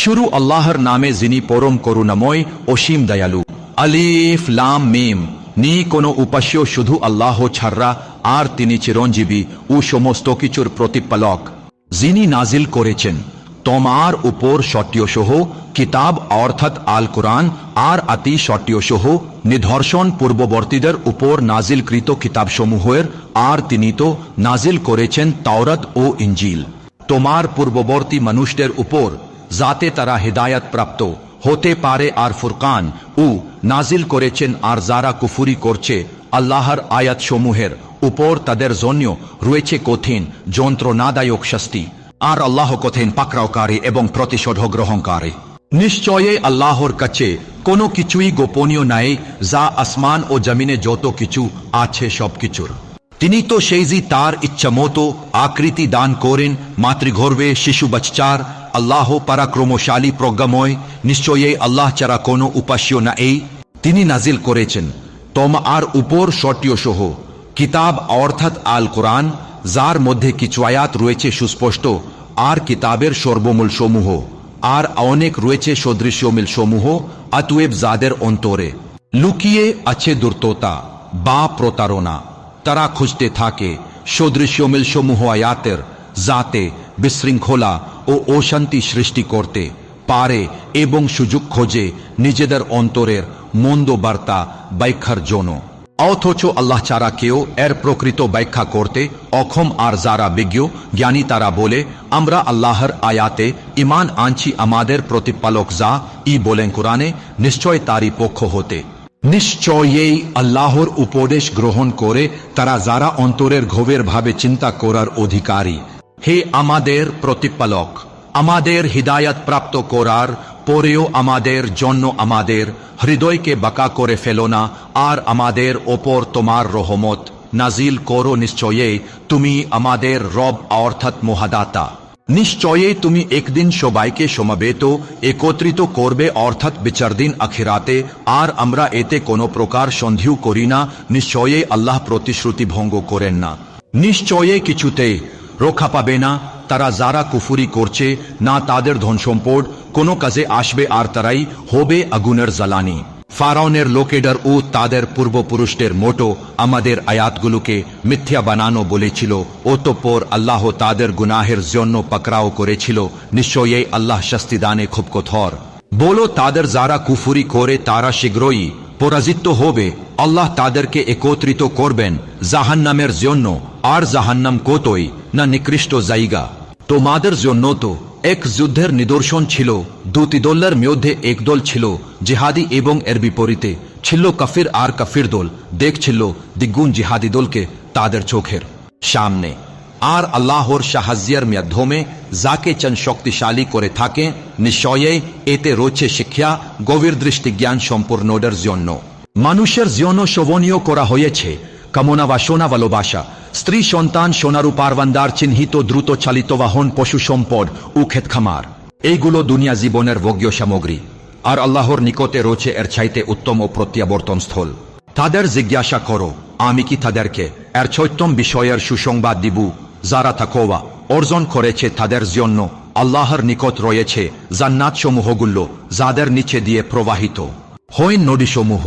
শুরু আল্লাহর নামে যিনি পরম করুণাময় অসীম দয়ালু। আলিফ লাম মিম। নি কোনো উপাস্য শুধু আল্লাহ ছাড়া, আর তিনি চিরঞ্জীবী ও সমস্ত কিছুর প্রতিপালক। যিনি নাজিল করেছেন তোমার উপর সত্যসহ কিতাব অর্থাৎ আল কুরআন, আর অতি সত্যসহ নিদর্শন পূর্ববর্তীদের উপর নাজিলকৃত কিতাবসমূহের, আর তিনি তো নাজিল করেছেন তাওরাত ও ইনজিল তোমার পূর্ববর্তী মানুষদের উপর, যাতে তারা হিদায়াত প্রাপ্ত হতে পারে, আর ফুরকান ও নাজিল করেছেন আর যারা কুফুরি করছে আল্লাহর আয়াতসমূহের উপর তাদের জন্য রয়েছে কঠিন যন্ত্রণাদায়ক শাস্তি, আর আল্লাহ কঠিন পাকড়াওকারী এবং প্রতিশোধ গ্রহণকারী। নিশ্চয়ই আল্লাহর কাছে কোনো কিছুই গোপনীয় নাই, যা আসমান ও জমিনে যত কিছু আছে সবকিছুর। তিনি তো সেই যে তার ইচ্ছা মতো আকৃতি দান করেন মাতৃগর্ভে শিশু বাচ্চার। আল্লাহ পরাক্রমশালী প্রজ্ঞাময়। নিশ্চয়ই আল্লাহ ছাড়া কোনো উপাস্য নাই। তিনি নাজিল করেছেন তোমার উপর সত্যসহ কিতাব অর্থাৎ আল কুরআন, যার মধ্যে কিছু আয়াত রয়েছে সুস্পষ্ট, আর কিতাবের সর্বমূল সমূহ, আর অনেক রয়েছে সদৃশ্য মিল সমূহ। অতএব যাদের অন্তরে লুকিয়ে আছে দুর্ততা বা প্রতারণা, তারা খুঁজতে থাকে সদৃশ্য মিল সমূহ আয়াতের, যাতে বিশৃঙ্খলা ও অশান্তি সৃষ্টি করতে পারে এবং সুযোগ খোঁজে নিজেদের অন্তরের মন্দ বার্তা ব্যাখ্যার জন্য। অথচ আল্লাহ ছাড়া কেউ এর প্রকৃত ব্যাখ্যা করতে অক্ষম। আর যারা বিজ্ঞ জ্ঞানী তারা বলে, আমরা আল্লাহর আয়াতে ঈমান আনছি, আমাদের প্রতিপালক যা ই বলেন কুরআনে, নিশ্চয় তারই পক্ষ হতে। নিশ্চয়ই আল্লাহর উপদেশ গ্রহণ করে তারা যারা অন্তরের গভীর ভাবে চিন্তা করার অধিকারী। হে আমাদের প্রতিপালক, আমাদের হিদায়াত প্রাপ্ত করার পরেও আমাদের জন্য আমাদের হৃদয়কে বাঁকা করে ফেলো না, আর আমাদের ওপর তোমার রহমত নাজিল করো। নিশ্চয়ই তুমি আমাদের রব অর্থাৎ মহাদাতা। নিশ্চয়ই তুমি একদিন সবাইকে সমাবেত একত্রিত করবে অর্থাৎ বিচার দিন আখিরাতে, আর আমরা এতে কোনো প্রকার সন্দেহ করি না। নিশ্চয়ই আল্লাহ প্রতিশ্রুতি ভঙ্গ করেন না। নিশ্চয়ই কিছুতে রক্ষা পাবে না তারা যারা কুফুরি করছে, না তাদের ধন সম্পদ কোনো কাজে আসবে, আর তারাই হবে আগুনের জ্বালানি। ফারাউনের লোকেডার ও তাদের পূর্বপুরুষদের মোটো আমাদের আয়াতগুলোকে মিথ্যা বানানো বলেছিল, অতঃপর আল্লাহ তাদের গুনাহের জন্য পাকড়াও করেছিল। নিশ্চয়ই আল্লাহ শাস্তিদানে খুব কঠোর। বলো তাদের যারা কুফুরি করে তারা শীঘ্রই পরাজিত হবে। আল্লাহ তাদেরকে একত্রিত করবেন জাহান্নামের জন্য, আর জাহান্নাম কতই না নিকৃষ্ট জায়গা। তোমাদের জন্য তো এক যুদ্ধের নিদর্শন ছিল, দুটি দলের মধ্যে এক দল ছিল জিহাদি এবং এর বিপরীতে ছিল কাফির, আর কাফির দল দেখছিল দ্বিগুণ জিহাদি দলকে তাদের চোখের সামনে। আর আল্লাহর সাহায্যের মাধ্যমে যাকে চান শক্তিশালী করে থাকে। নিশ্চয়ই এতে রয়েছে শিক্ষা গভীর দৃষ্টি জ্ঞান সম্পূর্ণদের জন্য। মানুষের জন্য শোভনীয় করা হয়েছে কামনা বাসনা ভালোবাসা, স্ত্রী সন্তান, সোনারু পারবান্দার চিহ্নিত দ্রুত চালিত বাহন, পশু সম্পদ ও ক্ষেত খামার। এইগুলো দুনিয়া জীবনের ভোগ্য সামগ্রী, আর আল্লাহর নিকটে রয়েছে এর চাইতে উত্তম ও প্রত্যাবর্তন স্থল। তাদের জিজ্ঞাসা করো, আমি কি তাদেরকে এর চৈতম বিষয়ের সুসংবাদ দিব? যারা তাকওয়া অর্জন করেছে তাদের জন্য আল্লাহর নিকট রয়েছে জান্নাত সমূহগুলো, যাদের নিচে দিয়ে প্রবাহিত হয় নদীসমূহ।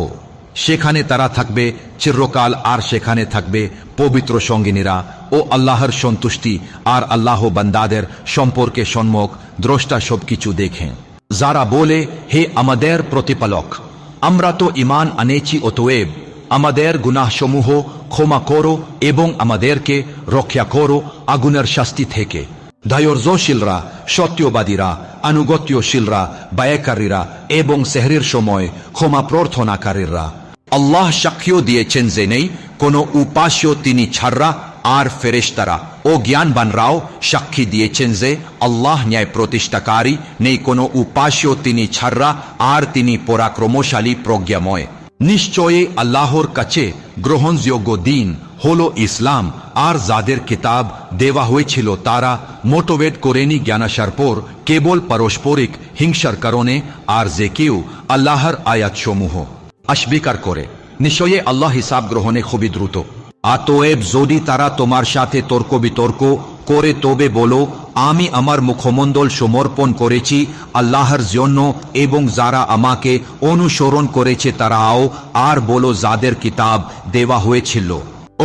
সেখানে তারা থাকবে চিরকাল, আর সেখানে থাকবে পবিত্র সঙ্গিনীরা ও আল্লাহর সন্তুষ্টি। আর আল্লাহ বান্দাদের সম্পর্কে সম্যক দ্রষ্টা সবকিছু দেখেন। যারা বলে, হে আমাদের প্রতিপালক, আমরা তো ঈমান আনেছি, অতএব আমাদের গুনাহসমূহ ক্ষমা করো এবং আমাদেরকে রক্ষা করো আগুনের শাস্তি থেকে। ধৈর্যশীলরা, সত্যবাদীরা, আনুগত্যশীলরা, ব্যয়কারীরা এবং সেহরির সময় ক্ষমা প্রার্থনাকারীরা। আল্লাহ সাক্ষ্য দিয়েছেন যে নেই কোনো উপাস্য তিনি ছাড়া, আর ফেরেশতারা ও জ্ঞানবানরাও সাক্ষী দিয়েছেন যে আল্লাহ ন্যায় প্রতিষ্ঠাকারী, নেই কোনো উপাস্য তিনি ছাড়া, আর তিনি পরাক্রমশালী প্রজ্ঞাময়। নিশ্চয়ই আল্লাহর কাছে গ্রহণযোগ্য দিন হলো ইসলাম, আর যাদের কিতাব দেওয়া হয়েছিল তারা মোটিভেট করেনি জ্ঞানাসার পর কেবল পারস্পরিক হিংসার কারণে। আর যে কেউ আল্লাহর আয়াতসমূহ অস্বীকার করে, নিশ্চয়ই আল্লাহ হিসাব গ্রহণে খুবই দ্রুত। অতএব যদি তারা তোমার সাথে তর্ক বিতর্ক করে তবে বলো, আমি আমার মুখমণ্ডল সমর্পণ করেছি আল্লাহর জন্য এবং যারা আমাকে অনুসরণ করেছে তারাও। আর বলো, যাদের কিতাব দেওয়া হয়েছিল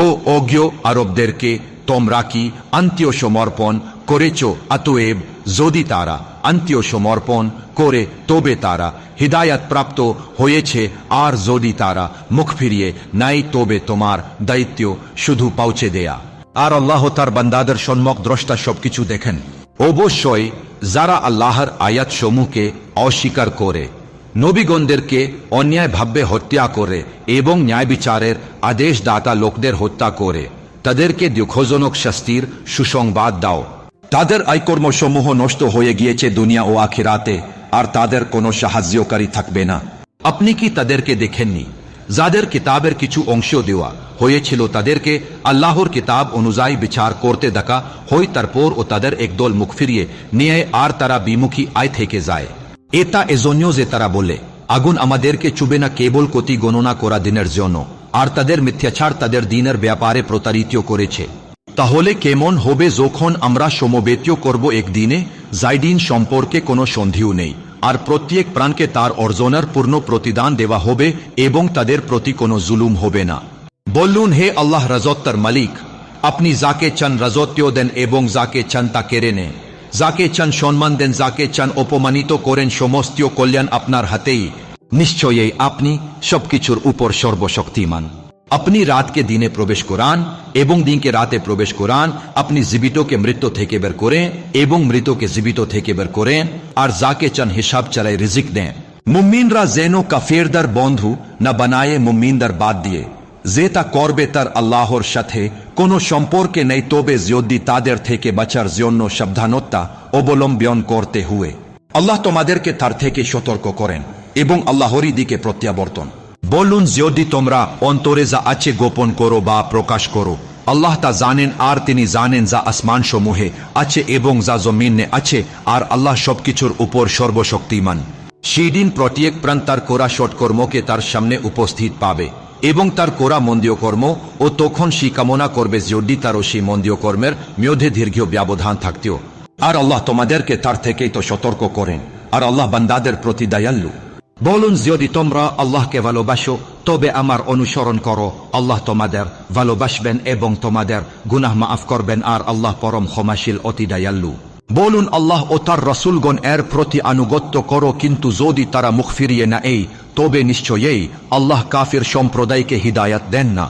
ও অজ্ঞ আরবদেরকে, তোমরা কি আত্মসমর্পণ করেছ? অতএব যদি তারা আত্মসমর্পণ করে তবে তারা হিদায়াত প্রাপ্ত হয়েছে, আর যদি তারা মুখ ফিরিয়ে নাই তবে তোমার দায়িত্ব শুধু পৌঁছে দেয়া। আর আল্লাহ তার বান্দাদের সম্যক দ্রষ্টা সবকিছু দেখেন। অবশ্যই যারা আল্লাহর আয়াত সমূহকে অস্বীকার করে, নবীগণদেরকে অন্যায়ভাবে হত্যা করে এবং ন্যায় বিচারের আদেশদাতা লোকদের হত্যা করে, তাদেরকে দুঃখজনক শাস্তির সুসংবাদ দাও। তাদের আয়কর্ম সমূহ নষ্ট হয়ে গিয়েছে দুনিয়া ও আখিরাতে, আর তাদের কোনো সাহায্যকারী থাকবে না। আপনি কি তাদেরকে দেখেননি যাদের কিতাবের কিছু অংশ দেওয়া হয়েছিল তাদেরকে আল্লাহর কিতাব অনুযায়ী বিচার করতে দেখা হয়, তারপর ও তাদের একদল মুখ ফিরিয়ে নিয়ে আর তারা বিমুখী আয় থেকে যায়। এটা এজন্য যে তারা বলে, আগুন আমাদেরকে চুবে না কেবল কতি গণনা করা দিনের জন্য, আর তাদের মিথ্যাচার তাদের দিনের ব্যাপারে প্রতারিত করেছে। তাহলে কেমন হবে যখন আমরা সমবেত করব একদিনে, যাই দিন সম্পর্কে কোনো সন্দেহ নেই, আর প্রত্যেক প্রাণকে তার অর্জনের পূর্ণ প্রতিদান দেওয়া হবে এবং তাদের প্রতি কোনো জুলুম হবে না। বলুন, হে আল্লাহ রাজত্বের মালিক, আপনি যাকে চান রাজত্ব দেন এবং যাকে চান তা কেড়ে নেন, যাকে চান সম্মান দেন, যাকে চান অপমানিত করেন, সমস্ত কল্যাণ আপনার হাতেই। নিশ্চয়ই আপনি সবকিছুর উপর সর্বশক্তিমান। আপনি রাতকে দিনে প্রবেশ করান এবং দিনকে রাতে প্রবেশ করান। আপনি জীবিতকে মৃত্যু থেকে বের করেন এবং মৃতকে জীবিত থেকে বের করেন, আর যাকে চান হিসাব ছাড়াই রিজিক দেন। মুমিনরা যেন কাফেরদার বন্ধু না বানায় মুমিনদার বাদ দিয়ে, যে তা করবে তার আল্লাহর সাথে কোনো সম্পর্কে নেই, তবে যদি তাদের থেকে বাঁচার জন্য সাবধানতা অবলম্বন করতে হুয়ে। আল্লাহ তোমাদেরকে তার থেকে সতর্ক করেন এবং আল্লাহরই দিকে প্রত্যাবর্তন। বলুন, যদি তোমরা অন্তরে যা আছে গোপন করো বা প্রকাশ করো, আল্লাহ তা জানেন, আর তিনি জানেন যা আসমান সমূহে আছে এবং যা জমিনে আছে, আর আল্লাহ সবকিছুর উপর সর্বশক্তিমান। সেদিন প্রত্যেক প্রাণ তার করা সৎকর্মকে তার সামনে উপস্থিত পাবে এবং তার করা মন্দীয় কর্ম, ও তখন সে কামনা করবে যদি তারও সেই মন্দীয় কর্মের মধ্যে দীর্ঘ ব্যবধান থাকতেও। আর আল্লাহ তোমাদেরকে তার থেকেই তো সতর্ক করেন, আর আল্লাহ বান্দাদের প্রতি দয়ালু। বলুন, যদি তোমরা আল্লাহকে ভালোবাসো তবে আমার অনুসরণ করো, আল্লাহ তোমাদের ভালোবাসবেন এবং তোমাদের গুনাহ মাফ করবেন, আর আল্লাহ পরম ক্ষমাশীল অতি দয়ালু। বলুন, আল্লাহ ও তার রাসূলগণ এর প্রতি আনুগত্য করো, কিন্তু যদি তারা মুখ ফিরিয়ে নেয় তবে নিশ্চয়ই আল্লাহ কাফির সম্প্রদায়কে হিদায়াত দেন না।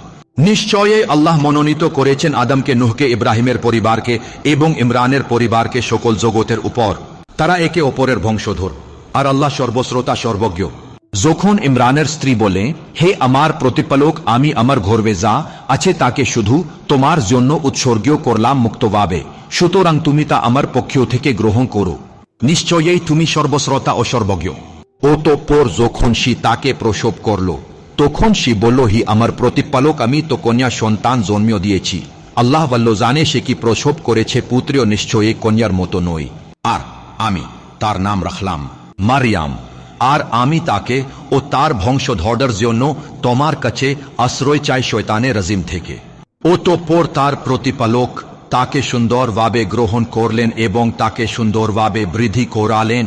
নিশ্চয়ই আল্লাহ মনোনীত করেছেন আদমকে, নূহকে, ইব্রাহিমের পরিবারকে এবং ইমরানের পরিবারকে সকল জগতের উপর। তারা একে অপরের বংশধর, আর আল্লাহ সর্বশ্রোতা সর্বজ্ঞ। যখন ইমরানের স্ত্রী বলে, হে আমার প্রতিপালক, আমি আমার গর্ভে যা আছে তাকে শুধু তোমার জন্য উৎসর্গ করলাম মুক্তভাবে, সুতরাং তুমি তা আমার পক্ষ থেকে গ্রহণ করো, নিশ্চয়ই তুমি সর্বশ্রোতা ও সর্বজ্ঞ। অতঃপর যখন সে তাকে প্রসব করল তখন সে বলল, হি আমার প্রতিপালক, আমি তো কন্যা সন্তান জন্ম দিয়েছি। আল্লাহ ভালো জানে সে কি প্রসব করেছে, পুত্রীয় নিশ্চয়ই কন্যার মতো নয়। আর আমি তার নাম রাখলাম মারিয়াম, আর আমি তাকে ও তার বংশধরদের জন্য তোমার কাছে আশ্রয় চাই শয়তানের রাজিম থেকে। অতঃপর তার প্রতিপালক তাকে সুন্দরভাবে গ্রহণ করলেন এবং তাকে সুন্দরভাবে বৃদ্ধি করালেন,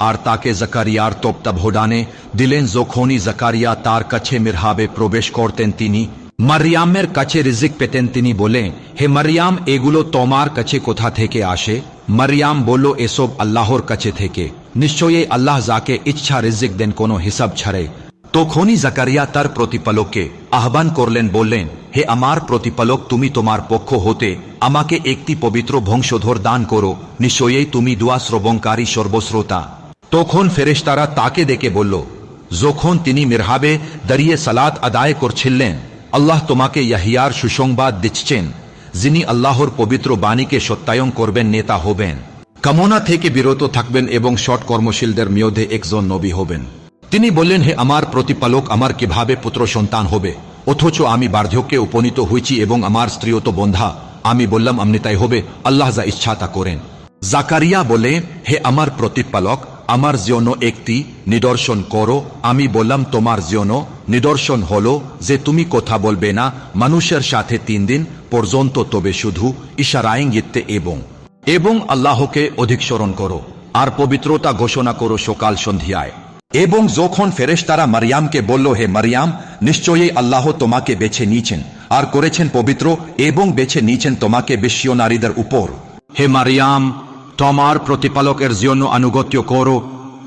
আর তাকে জাকারিয়ার তত্ত্বাবধানে দিলেন। যখনই জাকারিয়া তার কাছে মিরহাবে প্রবেশ করতেন তিনি মারিয়ামের কাছে রিজিক পেতেন। তিনি বলেন, হে মারিয়াম, এগুলো তোমার কাছে কোথা থেকে আসে? মারিয়াম বলল, এসব আল্লাহর কাছে থেকে, নিশ্চয়ই আল্লাহ যাকে ইচ্ছা রিজিক দেন কোনো হিসাব ছাড়ে। তখনই জাকারিয়া তার প্রতিপালককে আহ্বান করলেন, বললেন, হে আমার প্রতিপালক, তুমি তোমার পক্ষ হতে আমাকে একটি পবিত্র বংশধর দান করো, নিশ্চয়ই তুমি দোয়া শ্রবণকারী সর্বশ্রোতা। তখন ফেরেশতারা তাকে ডেকে বলল, যখন তিনি মিরহাবে দাঁড়িয়ে সালাত আদায় করছিলেন, আল্লাহ তোমাকে ইয়াহিয়ার সুসংবাদ দিচ্ছেন, যিনি আল্লাহর পবিত্র বাণীকে সত্যায়ন করবেন, নেতা হবেন, কামনা থেকে বিরত থাকবেন এবং সৎ কর্মশীলদের মধ্যে একজন নবী হবেন। তিনি বললেন, হে আমার প্রতিপালক, আমার কিভাবে পুত্র সন্তান হবে, অথচ আমি বার্ধক্যে উপনীত হয়েছি এবং আমার স্ত্রীও তো বন্ধা? আমি বললাম, আমনি তাই হবে, আল্লাহ যা ইচ্ছা তা করেন। জাকারিয়া বলে, হে আমার প্রতিপালক, আমার জন্য একটি নিদর্শন করো। আমি বললাম, তোমার জন্য নিদর্শন হলো যে তুমি কথা বলবে না মানুষের সাথে 3 দিন পর্যন্ত, তবে শুধু ইশারায় ইঙ্গিতে এবং আল্লাহকে অধিক স্মরণ করো আর পবিত্রতা ঘোষণা করো সকাল সন্ধ্যায়। এবং যখন ফেরেশতারা মারিয়ামকে বলল, হে মারিয়াম, নিশ্চয়ই আল্লাহ তোমাকে বেছে নিয়েছেন আর করেছেন পবিত্র এবং বেছে নিয়েছেন তোমাকে বিশ্ব নারীদের উপর। হে মারিয়াম, তোমার প্রতিপালকের জন্য আনুগত্য করো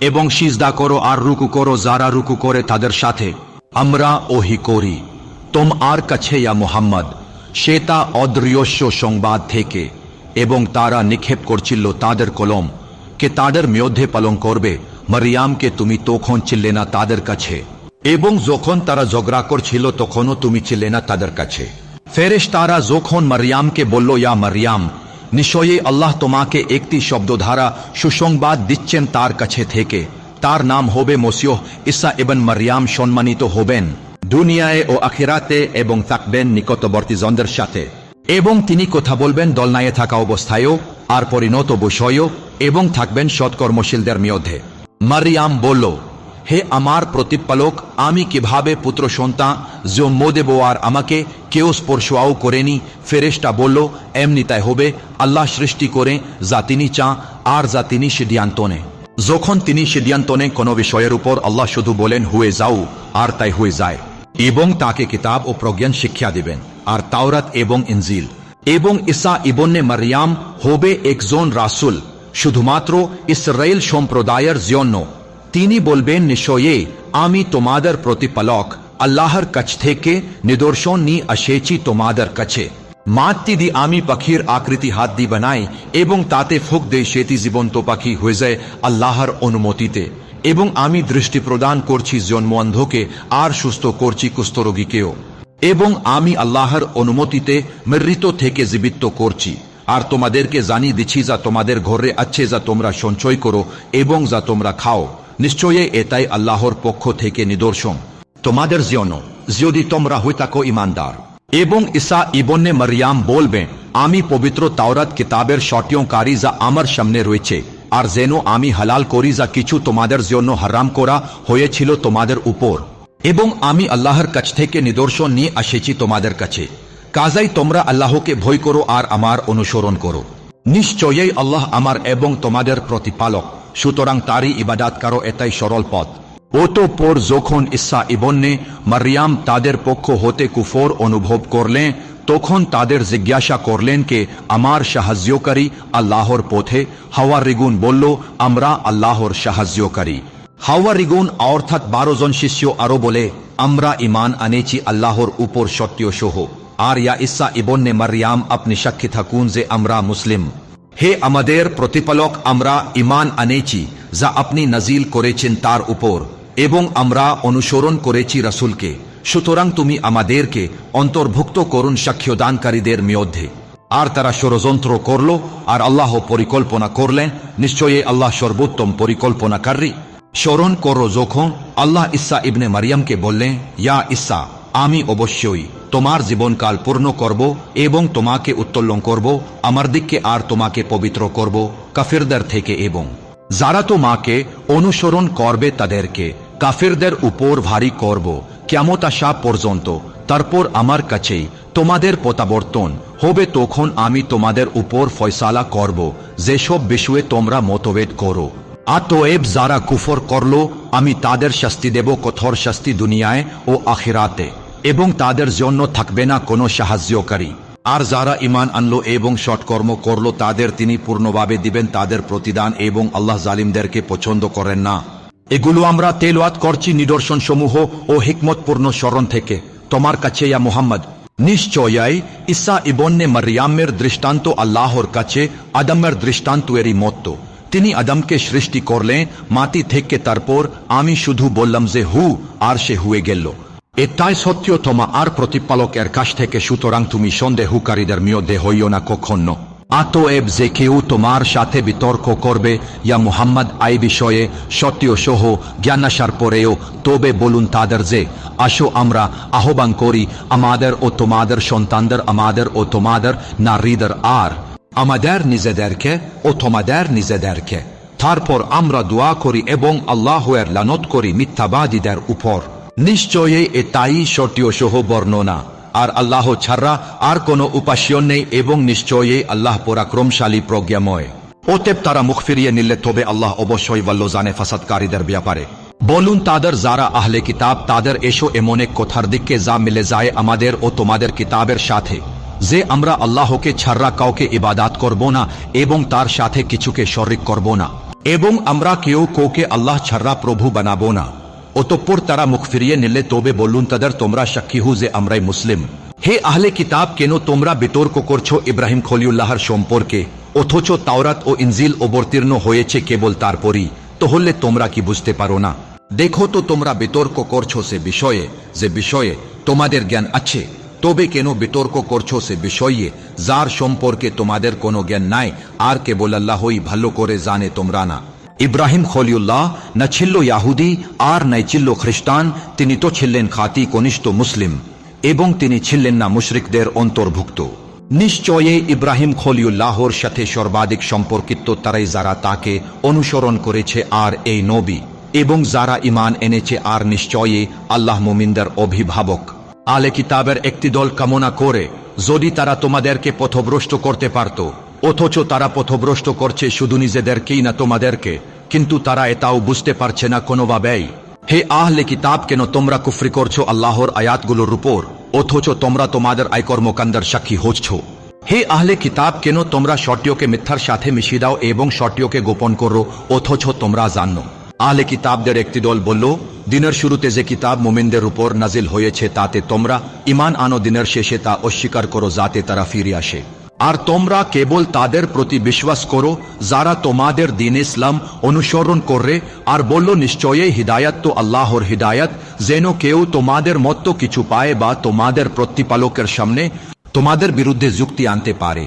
এবং সিজদা করো আর রুকু করো যারা রুকু করে তাদের সাথে। আমরা ওহি করি তোমার কাছে ইয়া মুহাম্মদ সেটা অদৃশ্য সংবাদ থেকে, এবং তারা নিক্ষেপ করছিল তাদের কলম কে তাদের মধ্যে পালন করবে। মারিয়ামকে তুমি তখন ছিলে না তাদের কাছে, এবং যখন তারা ঝগড়া করছিল তখনও তুমি ছিলে না তাদের কাছে। ফেরেশতারা যখন মারিয়ামকে বলল, ইয়া মারিয়াম, নিশ্চয়ই আল্লাহ তোমাকে একটি শব্দ দ্বারা সুসংবাদ দিচ্ছেন তার কাছে থেকে, তার নাম হবে মসিহ ঈসা ইবন মারিয়াম, সম্মানিত হবেন দুনিয়ায় ও আখিরাতে এবং থাকবেন নিকটবর্তী জনদের সাথে, এবং তিনি কথা বলবেন দলনায়ে থাকা অবস্থায়ও আর পরিণত বিষয়ও, এবং থাকবেন সৎকর্মশীলদের মধ্যে। মারিয়াম বলল, হে আমার প্রতিপালক, আমি কিভাবে পুত্র সন্তান জন্ম দেব আর আমাকে কেউ স্পর্শও করেনি? ফেরেশতা বলল, এমনি তাই হবে, আল্লাহ সৃষ্টি করে যা তিনি চান আর যা তিনি সিদ্ধান্ত নেন। যখন তিনি সিদ্ধান্ত নেন কোনো বিষয়ের উপর, আল্লাহ শুধু বলেন হয়ে যাও আর তাই হয়ে যায়, এবং তাকে কিতাব ও প্রজ্ঞান শিক্ষা দিবেন আর তাওরাত এবং ইনজিল। এবং ঈসা ইবনে মারিয়াম হবে একজন রাসূল শুধুমাত্র ইসরায়েল সম্প্রদায়ের জন্য। তিনি বলবেন, নিশ্চয়ই আমি তোমাদের প্রতিপালক আল্লাহর কাছ থেকে নিদর্শন নিয়ে এসেছি তোমাদের কাছে। মাটি দিয়ে আমি পাখির আকৃতি হাত দিয়ে বানাই এবং তাতে ফুঁক দেই, সেটি জীবন্ত পাখি হয়ে যায় আল্লাহর অনুমতিতে। এবং আমি দৃষ্টি প্রদান করছি জন্ম অন্ধকে আর সুস্থ করছি কুষ্ঠরোগীকেও। এবং আমি আল্লাহর অনুমতিতে মৃত থেকে জীবিত করছি। আর তোমাদেরকে জানিয়ে দিচ্ছি যা তোমাদের ঘরে আছে, যা তোমরা সঞ্চয় করো এবং যা তোমরা খাও। নিশ্চয়ই এটাই আল্লাহর পক্ষ থেকে নিদর্শন তোমাদের জন্য, যদি তোমরা হয়ে থাকো ইমানদার। এবং ঈসা ইবনে মারিয়াম বলবে, আমি পবিত্র তাওরাত কিতাবের সত্যকারী যা আমার সামনে রয়েছে, আর যেন আমি হালাল করি যা কিছু তোমাদের জন্য হারাম করা হয়েছিল তোমাদের উপর, এবং আমি আল্লাহর কাছ থেকে নিদর্শন নিয়ে এসেছি তোমাদের কাছে। কাজেই তোমরা আল্লাহকে ভয় করো আর আমার অনুসরণ করো। নিশ্চয়ই আল্লাহ আমার এবং তোমাদের প্রতিপালক, সুতরাং তারই ইবাদত করো, এটাই সরল পথ। অতঃপর যখন ঈসা ইবনে মারিয়াম তাদের পক্ষ হতে কুফর অনুভব করলেন, তখন তাদের জিজ্ঞাসা করলেন কে আমার সাহায্যকারী আল্লাহর পথে? হাওয়ারিগুন বলল, আমরা আল্লাহর সাহায্যকারী। হাওয়ারিগুন অর্থাৎ 12 জন শিষ্য আরো বলে, আমরা ঈমান আনেছি আল্লাহর উপর সত্য সহ, আর ইয়া ঈসা ইবনে মারিয়াম আপনি সাক্ষী থাকুন যে আমরা মুসলিম। হে আমাদের প্রতিপালক, আমরা ঈমান আনেছি যা আপনি নাজিল করেছেন তার উপর, এবং আমরা অনুসরণ করেছি রাসূলকে, সুতরাং তুমি আমাদেরকে অন্তর্ভুক্ত করুন সাক্ষ্যদানকারীদের মধ্যে। আর তারা ষড়যন্ত্র করল আর আল্লাহ পরিকল্পনা করলেন, নিশ্চয়ই আল্লাহ সর্বোত্তম পরিকল্পনাকারী। স্মরণ করো যখন আল্লাহ ঈসা ইবনে মারিয়ামকে বললেন, ইয়া ঈসা, আমি অবশ্যই তোমার জীবনকাল পূর্ণ করব এবং তোমাকে উত্তোলন করব আমার দিকে, আর তোমাকে পবিত্র করব কাফিরদের থেকে, এবং যারা তোমাকে অনুসরণ করবে তাদেরকে কাফিরদের উপর ভারী করব কিয়ামত আসা পর্যন্ত। তারপর আমার কাছেই তোমাদের প্রত্যাবর্তন হবে, তখন আমি তোমাদের উপর ফয়সালা করব যেসব বিষয়ে তোমরা মতভেদ করো। অতএব যারা কুফর করলো, আমি তাদের শাস্তি দেব কঠোর শাস্তি দুনিয়ায় ও আখিরাতে, এবং তাদের জন্য থাকবে না কোনো সাহায্যকারী। আর যারা ঈমান আনলো এবং সৎকর্ম করলো, তাদের তিনি পূর্ণভাবে দিবেন তাদের প্রতিদান, এবং আল্লাহ জালিমদেরকে পছন্দ করেন না। এগুলো আমরা তেলাওয়াত করছি নিদর্শন সমূহ ও হিকমতপূর্ণ স্মরণ থেকে তোমার কাছে ইয়া মুহাম্মদ। নিশ্চয়ই ঈসা ইবনে মারিয়ামের দৃষ্টান্ত আল্লাহর কাছে আদমের দৃষ্টান্তেরই মতো। তিনি আদমকে সৃষ্টি করলেন মাটি থেকে, তারপর আমি শুধু বললাম যে হু, আর সে হয়ে গেল। এটাই সত্য তোমার প্রতিপালকের কাছ থেকে, সুতরাং তুমি সন্দেহকারীদের মধ্যে হইও না কখনো। অতএব যে কেউ তোমার সাথে বিতর্ক করবে ইয়া মুহাম্মদ এই বিষয়ে সত্য সহ জ্ঞান আসার পরেও, তবে বলুন তাদের যে, আসো আমরা আহ্বান করি আমাদের ও তোমাদের সন্তানদের, আমাদের ও তোমাদের নারীদের, আর আমাদের নিজেদেরকে ও তোমাদের নিজেদেরকে তারপর আমরা দোয়া করি এবং আল্লাহর লানত করি মিথ্যাবাদীদের উপর। নিশ্চয়ই এটাই সত্য সহ বর্ণনা, আর আল্লাহ ছাড়া আর কোনো উপাস্য নেই এবং নিশ্চয়ই আল্লাহ পরাক্রমশালী প্রজ্ঞাময়। অতএব তারা মুখ ফিরিয়ে নিলে তবে আল্লাহ অবশ্যই ভালো জানে ফাসাদকারীদের ব্যাপারে। বলুন তাদের যারা আহলে কিতাব তাদের এসো এমন এক কথার দিকে যা মিলে যায় আমাদের ও তোমাদের কিতাবের সাথে, যে আমরা আল্লাহকে ছাড়া কাউকে ইবাদত করব না এবং তার সাথে কিছুকে শরিক করব না, এবং আমরা কেউ কাউকে আল্লাহ ছাড়া প্রভু বানাবো না। অতঃপর তারা মুখ ফিরিয়ে নিলে তবে বলুন তাদের তোমরা সাক্ষী হু যে আমরাই মুসলিম। হে আহলে কিতাব, কেন তোমরা বিতর্ক করছো ইব্রাহিম খলিলুল্লাহর সম্পর্কে, অথচ তাওরাত ও ইনজিল অবতীর্ণ হয়েছে কেবল তারপরই? তাহলে তোমরা কি বুঝতে পারো না? দেখো তো তোমরা বিতর্ক করছো সে বিষয়ে যে বিষয়ে তোমাদের জ্ঞান আছে, তবে কেন বিতর্ক করছো সে বিষয়ে যার সম্পর্কে তোমাদের কোনো জ্ঞান নাই, আর কেবল আল্লাহই ভালো করে জানে, তোমরা না। ইব্রাহিম খলিলুল্লাহ না ছিল ইয়াহুদি আর নাই ছিল খ্রিস্টান, তিনি তো ছিলেন খাঁটি কনিষ্ঠ মুসলিম এবং তিনি ছিলেন না মুশরিকদের অন্তর্ভুক্ত। নিশ্চয়ই ইব্রাহিম খলিলুল্লাহর সাথে সর্বাধিক সম্পর্কিত তারাই যারা তাকে অনুসরণ করেছে আর এই নবী, এবং যারা ঈমান এনেছে, আর নিশ্চয়ই আল্লাহ মুমিনদের অভিভাবক। আলে কিতাবের একটি দল কামনা করে যদি তারা তোমাদেরকে পথভ্রষ্ট করতে পারত, অথচ তারা পথভ্রষ্ট করছে শুধু নিজেদেরকেই না তোমাদেরকে, কিন্তু তারা এটাও বুঝতে পারছে না কোনোভাবেই। হে আহলে কিতাব, কেন তোমরা কুফরি করছো আল্লাহর আয়াতগুলোর উপর, অথচ তোমরা তোমাদের আয়কর্মকাণ্ডের সাক্ষী হচ্ছ? হে আহলে কিতাব, কেন তোমরা সত্যকে মিথ্যার সাথে মিশিয়ে দাও এবং সত্যকে গোপন করো, অথচ তোমরা জানো? আহলে কিতাবদের একটি দল বলল, দিনের শুরুতে যে কিতাব মুমিনদের উপর নাজিল হয়েছে তাতে তোমরা ঈমান আনো, দিনের শেষে তা অস্বীকার করো যাতে তারা ফিরে আসে। আর তোমরা কেবল তাদের প্রতি বিশ্বাস করো যারা তোমাদের দ্বীন ইসলাম অনুসরণ করে, আর বলল নিশ্চয়ই হিদায়াত তো আল্লাহর হিদায়াত, যেন কেউ তোমাদের মতো কিছু পায় বা তোমাদের প্রতিপালকের সামনে তোমাদের বিরুদ্ধে যুক্তি আনতে পারে।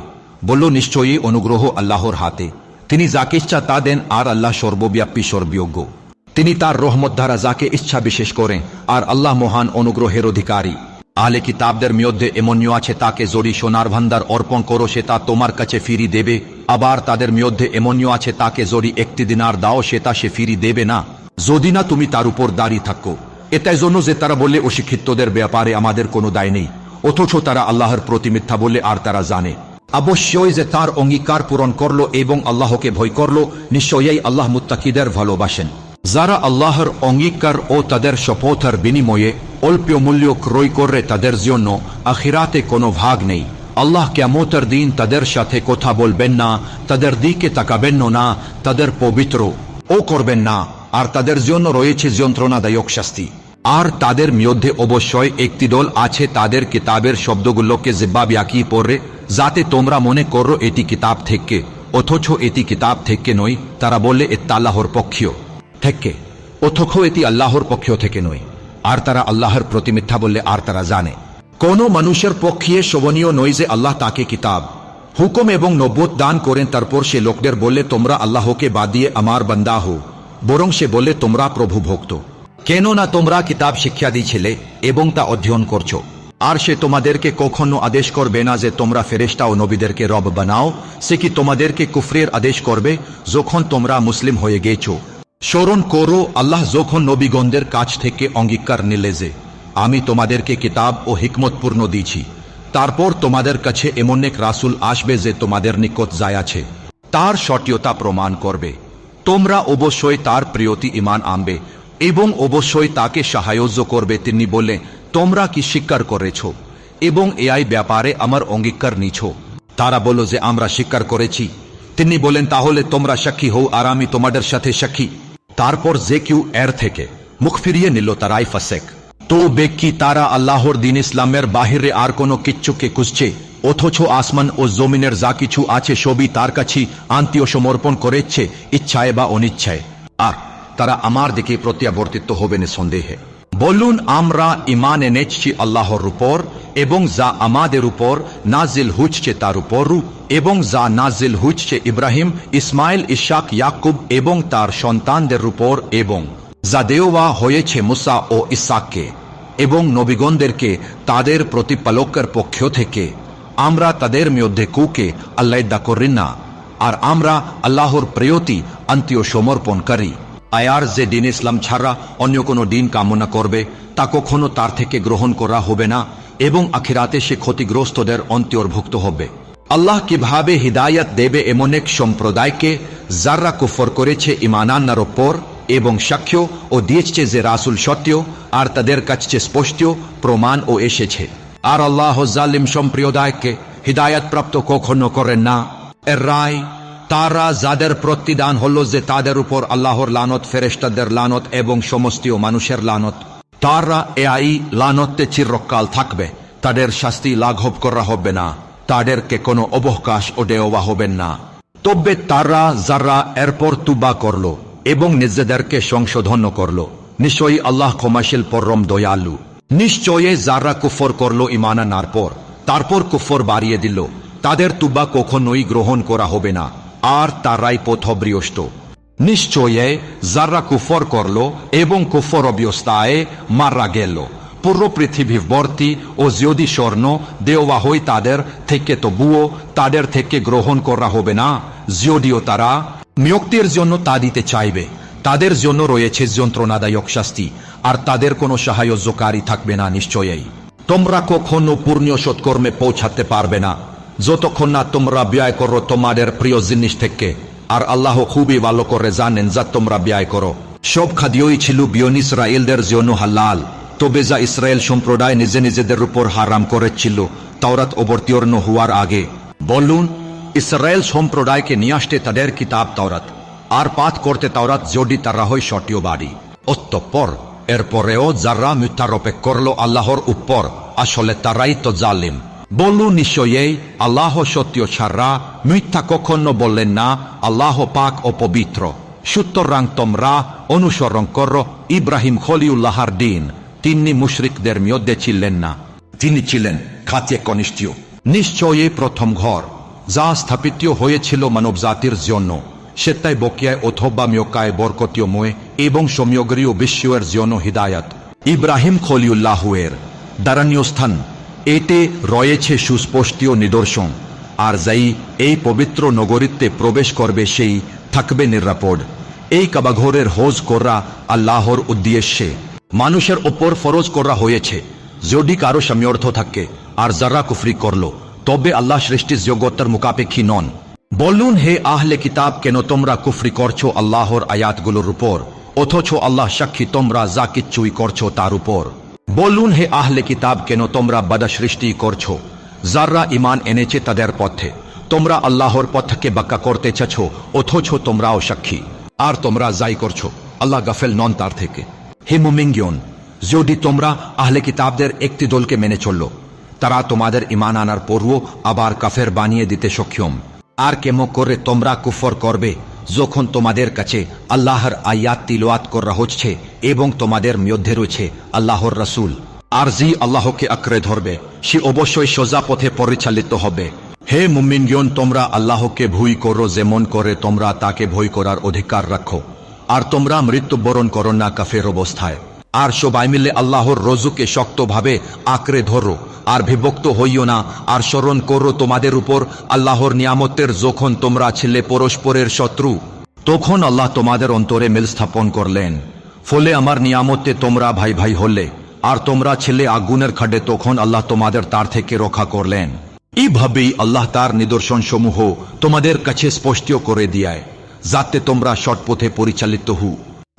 বলল নিশ্চয়ই অনুগ্রহ আল্লাহর হাতে, তিনি যাকে ইচ্ছা তা দেন, আর আল্লাহ সর্বব্যাপী সর্বজ্ঞ। তিনি তার রহমত দ্বারা যাকে ইচ্ছা বিশেষ করেন, আর আল্লাহ মহান অনুগ্রহের অধিকারী। আহলে কিতাবদের মধ্যে এমনও আছে তাকে যদি সোনার ভান্ডার অর্পণ করো সে তা তোমার কাছে ফিরি দেবে, আবার তাদের মধ্যে এমনও আছে তাকে যদি একটি দিনার দাও সে তা সে ফিরি দেবে না, যদি না তুমি তার উপর দাঁড়িয়ে থাকো। এটাই জন্য যে তারা বলে অশিক্ষিতদের ব্যাপারে আমাদের কোনো দায় নেই, অথচ তারা আল্লাহর প্রতি মিথ্যা বলে, আর তারা জানে অবশ্যই যে তার অঙ্গীকার পূরণ করলো এবং আল্লাহকে ভয় করলো, নিশ্চয়ই আল্লাহ মুত্তাকিদের ভালোবাসেন। যারা আল্লাহর অঙ্গীকার ও তাদের শপথের বিনিময়ে অল্প মূল্য ক্রয় করে তাদের জন্য আখিরাতে কোনো ভাগ নেই। আল্লাহ কিয়ামতের দিন তাদের সাথে কথা বলবেন না, তাদের দিকে তাকাবেন না, তাদের পবিত্র ও করবেন না, আর তাদের জন্য রয়েছে যন্ত্রণাদায়ক শাস্তি। আর তাদের মধ্যে অবশ্যই একটি দল আছে তাদের কিতাবের শব্দগুলোকে জিহ্বা ব্যাকি পড়ে, যাতে তোমরা মনে করো এটি কিতাব থেকে, অথচ এটি কিতাব থেকে নয়। তারা বলে এটা আল্লাহর পক্ষ থেকে, অথচ এটি আল্লাহর পক্ষ থেকে নয়। আর তারা আল্লাহর প্রতি মিথ্যা বললে, আর তারা জানে কোন মানুষের পক্ষে শোভনীয় নয় যে আল্লাহ তাকে কিতাব, হুকুম এবং নবুয়ত দান করেন, তারপর সে লোকদের বলে তোমরা আল্লাহকে বাদ দিয়ে আমার বান্দা হও, বরং সে বলে তোমরা প্রভু ভক্ত। কেননা তোমরা কিতাব শিক্ষা দিয়েছিলে এবং তা অধ্যয়ন করছো, আর সে তোমাদেরকে কখনো আদেশ করবে না যে তোমরা ফেরেশতা ও নবীদেরকে রব বানাও। সে কি তোমাদেরকে কুফরের আদেশ করবে যখন তোমরা মুসলিম হয়ে গেছো? স্মরণ করো আল্লাহ যখন নবীগণদের কাছ থেকে অঙ্গীকার নিলে যে আমি তোমাদেরকে কিতাব ও হিকমতপূর্ণ দিয়েছি, তারপর তোমাদের কাছে এমন এক রাসূল আসবে যে তোমাদের নিকট যায় আছে, তার সত্যতা প্রমাণ করবে। তোমরা অবশ্যই তার প্রিয়তি ঈমান আনবে এবং অবশ্যই তাকে সাহায্য করবে। তিনি বলে তোমরা কি স্বীকার করেছ এবং এই ব্যাপারে আমার অঙ্গীকার নিছ? তারা বলল যে আমরা স্বীকার করেছি। তিনি বলেন তাহলে তোমরা সাক্ষী হও আর আমি তোমাদের সাথে সাক্ষী। তারপর যে কেউ এর থেকে মুখ ফিরিয়ে নিল তারাই ফাসেক। তো ব্যক্তি তারা আল্লাহর দ্বীন ইসলামের বাহিরে আর কোনো কিচ্ছুকে খুঁজছে, অথচ আসমান ও জমিনের যা কিছু আছে সবই তার কাছে আত্মীয় সমর্পণ করেছে, ইচ্ছায় বা অনিচ্ছায়, আর তারা আমার দিকে প্রত্যাবর্তিত হবে নিঃসন্দেহে। বলুন আমরা ঈমান এনেছি আল্লাহর উপর এবং যা আমাদের উপর নাজিল হচ্ছে তার উপরও, এবং যা নাজিল হচ্ছে ইব্রাহিম, ইসমাইল, ইসহাক, ইয়াকুব এবং তার সন্তানদের উপর, এবং যা দেওয়া হয়েছে মুসা ও ইসাককে এবং নবীগণদেরকে তাদের প্রতিপালকের পক্ষ থেকে। আমরা তাদের মধ্যে কাউকে আলাদা করি না, আর আমরা আল্লাহর প্রেয়তি আন্তীয় সমর্পণকারী। আয়ার যে দিন ইসলাম ছাড়া অন্য কোনো দিন কামনা করবে তা কখনো তার থেকে গ্রহণ করা হবে না এবং আখিরাতে সে ক্ষতিগ্রস্তদের অন্তর্ভুক্ত হবে। আল্লাহ কিভাবে হিদায়াত দেবে এমন এক সম্প্রদায়কে যারা কুফর করেছে ঈমান আনার ওপর এবং সাক্ষ্য ও দিয়েছে যে রাসূল সত্য, আর তাদের কাছে স্পষ্ট প্রমাণ ও এসেছে। আর আল্লাহ জালিম সম্প্রদায়কে হিদায়াত প্রাপ্ত কখনো করেন না। এর রায় তারা যাদের প্রতিদান হলো যে তাদের উপর আল্লাহর লানত, ফেরেশতাদের লানত এবং সমস্ত মানুষের লানত। তারা এই লানতে চিরকাল থাকবে, তাদের শাস্তি লাঘব করা হবে না, তাদেরকে কোনো অবকাশ ও দেওয়া হবে না। তবে তারা যারা এরপর তুবা করল এবং নিজেদেরকে সংশোধন করল, নিশ্চয়ই আল্লাহ ক্ষমাশীল পরম দয়ালু। নিশ্চয়ই যারা কুফর করল ঈমান আনার পর, তারপর কুফর বাড়িয়ে দিল, তাদের তুবা কখনোই গ্রহণ করা হবে না, আর তারাই পথভ্রষ্ট। নিশ্চয়ই যারা কুফর করল এবং কুফর অবস্থায় মারা গেল, পুরো পৃথিবী ভর্তি ও যদি স্বর্ণ দেওয়া হয় তাদের থেকে, তবুও তাদের থেকে গ্রহণ করা হবে না, যদিও তারা মুক্তির জন্য তা দিতে চাইবে। তাদের জন্য রয়েছে যন্ত্রণাদায়ক শাস্তি, আর তাদের কোনো সাহায্যকারী থাকবে না। নিশ্চয়ই তোমরা কখনো পূর্ণ সৎকর্মে পৌঁছাতে পারবে না যতক্ষণ না তোমরা ব্যয় করো তোমাদের প্রিয় জিনিস থেকে, আর আল্লাহ খুবই ভালো করে জানেন যা তোমরা ব্যয় করো। সব খাদ্যই ছিল বনী ইসরায়েলদের জন্য হালাল, তবে যা ইসরায়েল সম্প্রদায় নিজেদের উপর হারাম করেছিল তাওরাত অবতীর্ণ হওয়ার আগে। বলুন, ইসরায়েল সম্প্রদায়কে নিয়ে আসতে তাদের কিতাব তাওরাত, আর পাঠ করতে তাওরাত যদি তারা হয় সত্যবাদী। অতঃপর এরপরেও যারা মিথ্যারোপ করল আল্লাহর উপর, আসলে তারাই তো জালিম। বলুন, নিশ্চয়ই আল্লাহ সত্য ছাড়া মিথ্যা কখনো বললেন না, আল্লাহ পাক ও পবিত্র। সুতরাং তোমরা অনুসরণ করো ইব্রাহিম খলিউল্লাহর দিন। তিনি মুশরিকদের মধ্যে ছিলেন না, তিনি ছিলেন খাঁটি কনিষ্ঠ। নিশ্চয়ই প্রথম ঘর যা স্থাপিত হয়েছিল মানব জাতির জন্য, সেটাই বকিয়ায় অথবা মিয়কায় বরকতীয়ময় এবং সমগ্রীয় বিশ্বের জন্য হিদায়াত। ইব্রাহিম খলিউল্লাহের দাঁড়ানীয় স্থান, এতে রয়েছে সুস্পষ্ট নিদর্শন, আর যাই এই পবিত্র নগরীতে প্রবেশ করবে সেই থাকবে নিরাপদ। এই কাবাঘরের হজ করা আল্লাহর উদ্দেশ্যে মানুষের ওপর ফরজ করা হয়েছে, যদি কারো সামর্থ্য থাকে। আর যারা কুফরি করল, তবে আল্লাহ সৃষ্টির জগতের মুখাপেক্ষী নন। বলুন, হে আহলে কিতাব, কেন তোমরা কুফরি করছো আল্লাহর আয়াতগুলোর উপর, অথচ আল্লাহ সাক্ষী তোমরা যা কিচ্ছুই করছো তার উপর। বলুন, হে আহলে কিতাব, কেন তোমরা বাধা সৃষ্টি করছো যারা ঈমান এনেছে তাদের পথে? তোমরা আল্লাহর পথকে বাঁকা করতে চাচ্ছো, অথচ তোমরাও সাক্ষী। আর তোমরা যাই করছো, আল্লাহ গাফেল নন তার থেকে। হে মুমিনগণ, যদি তোমরা আহলে কিতাবদের একটি দলকে মেনে চললো, তারা তোমাদের ঈমান আনার পরও আবার কাফের বানিয়ে দিতে সক্ষম। আর কেমন করে তোমরা কুফর করবে যখন তোমাদের কাছে আল্লাহর আয়াত তিলাওয়াত করা হচ্ছে এবং তোমাদের মধ্যে রয়েছে আল্লাহর রাসূল? আর যে আল্লাহকে আঁকড়ে ধরবে সে অবশ্যই সোজা পথে পরিচালিত হবে। হে মুমিনগণ, তোমরা আল্লাহকে ভয় করো যেমন করে তোমরা তাকে ভয় করার অধিকার রাখো, আর তোমরা মৃত্যুবরণ করো না কাফের অবস্থায়। আর সবাই মিলে আল্লাহর রজুকে শক্তভাবে আঁকড়ে ধরো, আর বিভক্ত হইও না। আর স্মরণ করো তোমাদের উপর আল্লাহর নিয়ামতের, যখন তোমরা ছিলে পরস্পরের শত্রু, তখন আল্লাহ তোমাদের অন্তরে মিল স্থাপন করলেন, ফলে আমার নিয়ামতে তোমরা ভাই ভাই হলে। আর তোমরা ছিলে আগুনের খাডে, তখন আল্লাহ তোমাদের তার থেকে রক্ষা করলেন। এইভাবেই আল্লাহ তার নিদর্শন সমূহ তোমাদের কাছে স্পষ্ট করে দিয়ায়, যাতে তোমরা সৎপথে পরিচালিত হও।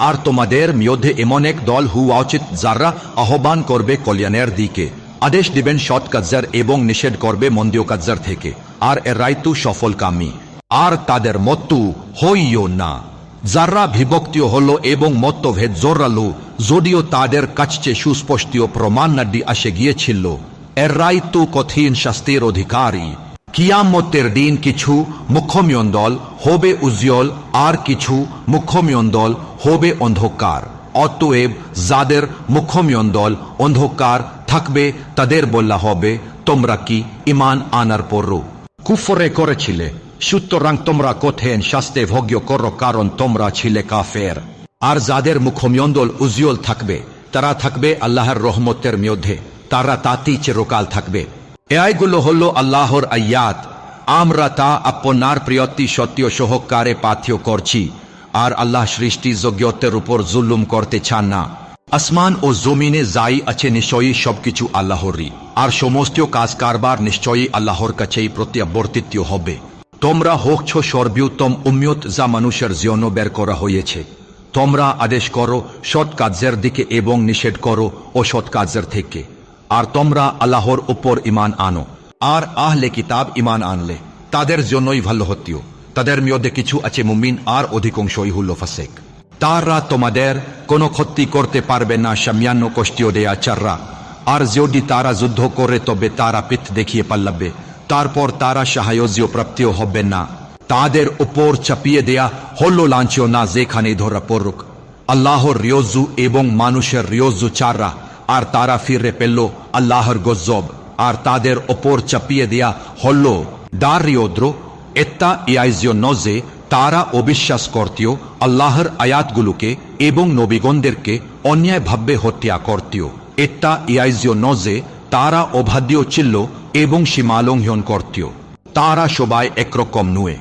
আর তোমাদের মধ্যে এমন এক দল হওয়া উচিত যারা আহ্বান করবে কল্যাণের দিকে, আদেশ দিবেন সৎ কাজের এবং নিষেধ করবে মন্দ কাজের থেকে, আর এরাই তো সফলকামী। আর তাদের মত হইও না যারা বিভক্ত হলো এবং মতভেদ জোরালো, যদিও তাদের কাছে সুস্পষ্ট প্রমাণ নাড্ডি আসে গিয়েছিল। এরাই তো কঠিন শাস্তির অধিকারী। কিয়ামতের দিন কিছু মুখমণ্ডল হবে উজ্জ্বল, আর কিছু মুখমণ্ডল হবে অন্ধকার। অতএব যাদের মুখমণ্ডল অন্ধকার থাকবে তাদের বলা হবে, তোমরা কি ঈমান আনার পরও কুফরে করেছিলে? সুতরাং তোমরা কঠিন শাস্তি ভোগ্য করো, কারণ তোমরা ছিলে কাফের। আর যাদের মুখমণ্ডল উজ্জ্বল থাকবে তারা থাকবে আল্লাহর রহমতের মধ্যে, তারা তাতেই চিরকাল থাকবে। এগুলো হলো আল্লাহর আয়াত, আমরা তা আপনার প্রিয়তি সত্য সহকারে পাথ্য করছি, আর আল্লাহ সৃষ্টি যোগ্যতের উপর জুলুম করতে চান না। আসমান ও জমিনে যাই আছে নিশ্চয়ই সবকিছু আল্লাহরই, আর সমস্ত কাজ কারবার নিশ্চয়ই আল্লাহর কাছেই প্রত্যাবর্তিত হবে। তোমরা হচ্ছ সর্বোত্তম উম্মত যা মানুষের জন্য বের করা হয়েছে। তোমরা আদেশ করো সৎ কাজের দিকে এবং নিষেধ করো অসৎ কাজের থেকে, আর তোমরা আল্লাহর উপর ঈমান আনো। আর আহলে কিতাব ঈমান আনলে তাদের জন্যই ভালো হতিও, তাদের মধ্যে কিছু আছে মুমিন আর অধিকাংশই হল ফাসেক। তারা তোমাদের কোনো ক্ষতি করতে পারবে না সামান্য কষ্টও দেয়া চাররা, আর যদি তারা যুদ্ধ করে তবে তারা পিঠ দেখিয়ে পালাবে, তারপর তারা সাহায্য প্রাপ্তিও হবে না। তাদের উপর চাপিয়ে দেয়া হলো লাঞ্ছনা যেখানে ধরা পড়ুক। আল্লাহর রিয়জু এবং মানুষের রিয়জু চাররা, আর তারা ফিরে পেল আল্লাহর গজব, আর তাদের উপর চাপিয়ে দেয়া হলো দারিদ্র। এটা এই জন্য যে তারা অবিশ্বাস করতেও আল্লাহর আয়াতগুলোকে এবং নবীগণদেরকে অন্যায়ভাবে হত্যা করতেও। এটা এই জন্য যে তারা অবাধ্য ছিল এবং সীমালঙ্ঘন করতেও। তারা সবাই একরকম নয়।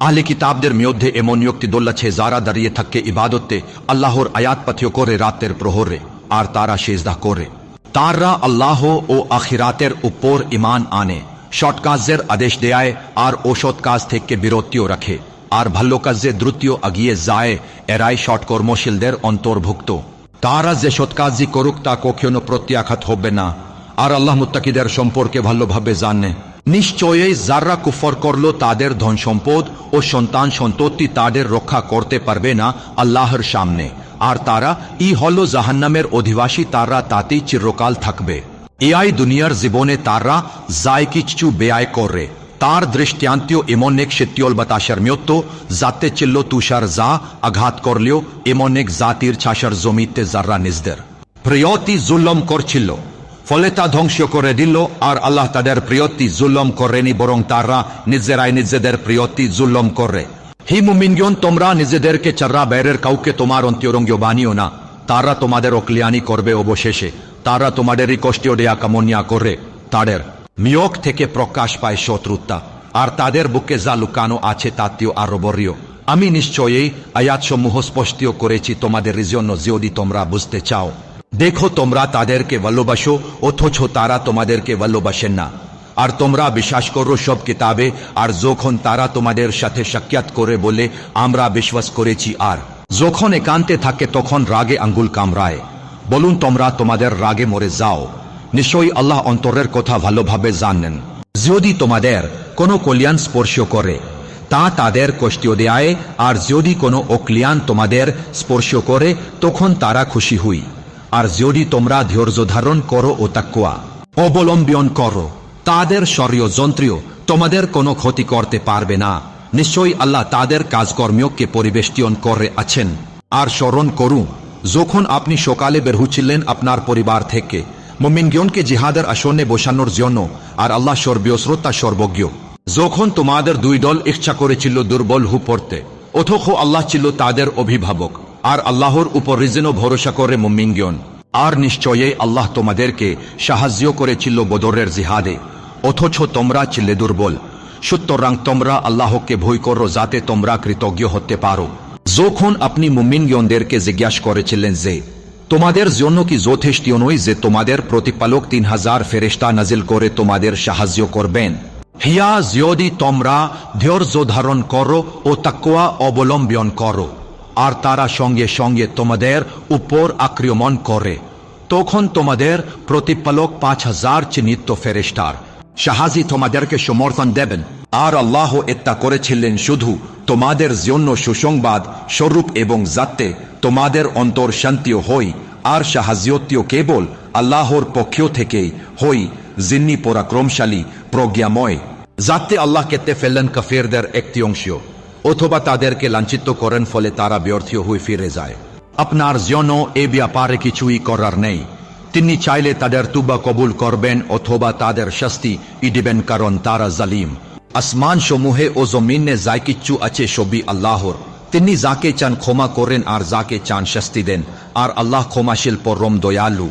আহলে কিতাবদের মধ্যে এমন ব্যক্তিদল আছে যারা দাঁড়িয়ে থাকে ইবাদতে আল্লাহর আয়াত পাথ্য করে রাতের প্রহরে, আর তারা সেজদা করে। তারা আল্লাহ ও আখিরাতের উপর ঈমান আনে, সৎ কাজের আদেশ দেয় আর অসৎ কাজ থেকে বিরতিও রাখে, আর ভালো কাজে দ্রুত এগিয়ে যায়। এরাই সৎ কর্মশীলদের অন্তর্ভুক্ত। তারা যে সৎ কাজই করুক তা কখনো প্রত্যাখ্যাত হবে না, আর আল্লাহ মুত্তাকিদের সম্পর্কে ভালোভাবে জানে। নিশ্চয়ই যারা কুফর করলো তাদের ধন সম্পদ ও সন্তান সন্ততি তাদের রক্ষা করতে পারবে না আল্লাহর সামনে, আর তারা হলো জাহান্নামের অধিবাসী, তারা তাতেই চিরকাল থাকবে। এই দুনিয়ার জীবনে তারা যাই কিছু ব্যয় করে তার দৃষ্টান্ত এমন এক শীতল বাতাসের মতো, যাতে চিল্ল তুষার যা আঘাত করলেও এমন এক জাতির ছাসার জমিতে যারা নিজদের প্রিয়তি জুলম করছিল, ফলে তা ধ্বংস করে দিল। আর আল্লাহ তাদের প্রিয়তি জুলম করেনি, বরং তারা নিজেরাই নিজেদের প্রিয়তি জুলম করে। হি মুমিনগণ, তোমরা নিজেদেরকে চাররা বাইরের কাউকে তোমার অন্তরঙ্গ বানিও না, তারা তোমাদের অকলিয়ানি করবে। অবশেষে তারা তোমাদেরই কষ্ট দেয়া কামনা করে। তাদের মিয়ক থেকে প্রকাশ পায় শত্রুতা, আর তাদের বুকে যা লুকানো আছে তাতেও আরো বড়। আমি নিশ্চয়ই আয়াতসমূহ স্পষ্ট করেছি তোমাদের জন্য, যদি তোমরা বুঝতে চাও। দেখো, তোমরা তাদেরকে ভালোবাসো অথচ তারা তোমাদেরকে ভালোবাসেন না, আর তোমরা বিশ্বাস করো সব কিতাবে, আর যখন তারা তোমাদের সাথে সাক্ষাৎ করে বলে আমরা বিশ্বাস করেছি, আর যখন একান্তে থাকে তখন রাগে আঙ্গুল কামড়ায়। বলুন, তোমরা তোমাদের রাগে মরে যাও। নিশ্চয়ই আল্লাহ অন্তরের কথা ভালোভাবে জানেন। যদি তোমাদের কোনো কল্যাণ স্পর্শ করে তা তাদের কষ্ট দেয়, আর যদি কোনো অকল্যাণ তোমাদের স্পর্শ করে তখন তারা খুশি হই। আর যদি তোমরা ধৈর্য ধারণ করো ও তাকওয়া অবলম্বন করো, তাদের ষড়যন্ত্রীয় তোমাদের কোনো ক্ষতি করতে পারবে না। নিশ্চয়ই আল্লাহ তাদের কাজকর্মকে পরিবেষ্টন করে আছেন। আর স্মরণ করুন, যখন আপনি সকালে বের হচ্ছিলেন আপনার পরিবার থেকে মুমিনগণকে জিহাদের আসনে বসানোর জন্য, আর আল্লাহ সর্বশ্রোতা সর্বজ্ঞ। যখন তোমাদের দুই দল ইচ্ছা করেছিল দুর্বল হয়ে পড়তে, অথচ আল্লাহ ছিল তাদের অভিভাবক, আর আল্লাহর উপর রিজেনও ভরসা করে মুমিনগণ। আর নিশ্চয়ই আল্লাহ তোমাদেরকে সাহায্য করেছিল বদরের জিহাদে, অথচ তোমরা ছিলে দুর্বল। সুতরাং তোমরা আল্লাহকে ভয় করো যাতে তোমরা কৃতজ্ঞ হতে পারো। যখন আপনি মুমিনগণদেরকে জিজ্ঞাসা করেছিলেন যে তোমাদের জন্য কি যথেষ্ট নয় যে তোমাদের প্রতিপালক 3000 ফেরেশতা নাজিল করে তোমাদের সাহায্য করবেন? হিয়া যদি তোমরা ধৈর্য ধারণ করো ও তাকওয়া অবলম্বন করো, আর তারা সঙ্গে সঙ্গে তোমাদের উপর আক্রমণ করে, তখন তোমাদের প্রতিপালক 5000 চিহ্নিত ফেরেশতার সাহায্যে তোমাদেরকে সমর্থন দেবেন। আর আল্লাহ এটা করেছিলেন শুধু তোমাদের জন্য সুসংবাদ স্বরূপ, এবং যাতে তোমাদের অন্তর শান্তিও হয়। আর সাহায্যটিও কেবল আল্লাহর পক্ষ থেকেই হয়, যিনি পরাক্রমশালী প্রজ্ঞাময়। যাতে আল্লাহ কেটে ফেলেন কাফিরদের একটি অংশ, অথবা তাদেরকে লাঞ্ছিত করেন, ফলে তারা ব্যর্থ হয়ে ফিরে যায়। আপনার জন্য এ ব্যাপারে কিছুই করার নেই। তিনি চাইলে তাদের তুবা কবুল করবেন অথবা তাদের শাস্তি দিবেন, কারণ তারা জালিম। আসমান সমূহে ও জমিনে যাই কিচ্ছু আছে সবই আল্লাহর। তিনি যাকে চান ক্ষমা করেন আর যাকে চান শাস্তি দেন, আর আল্লাহ ক্ষমাশীল পরম দয়ালু।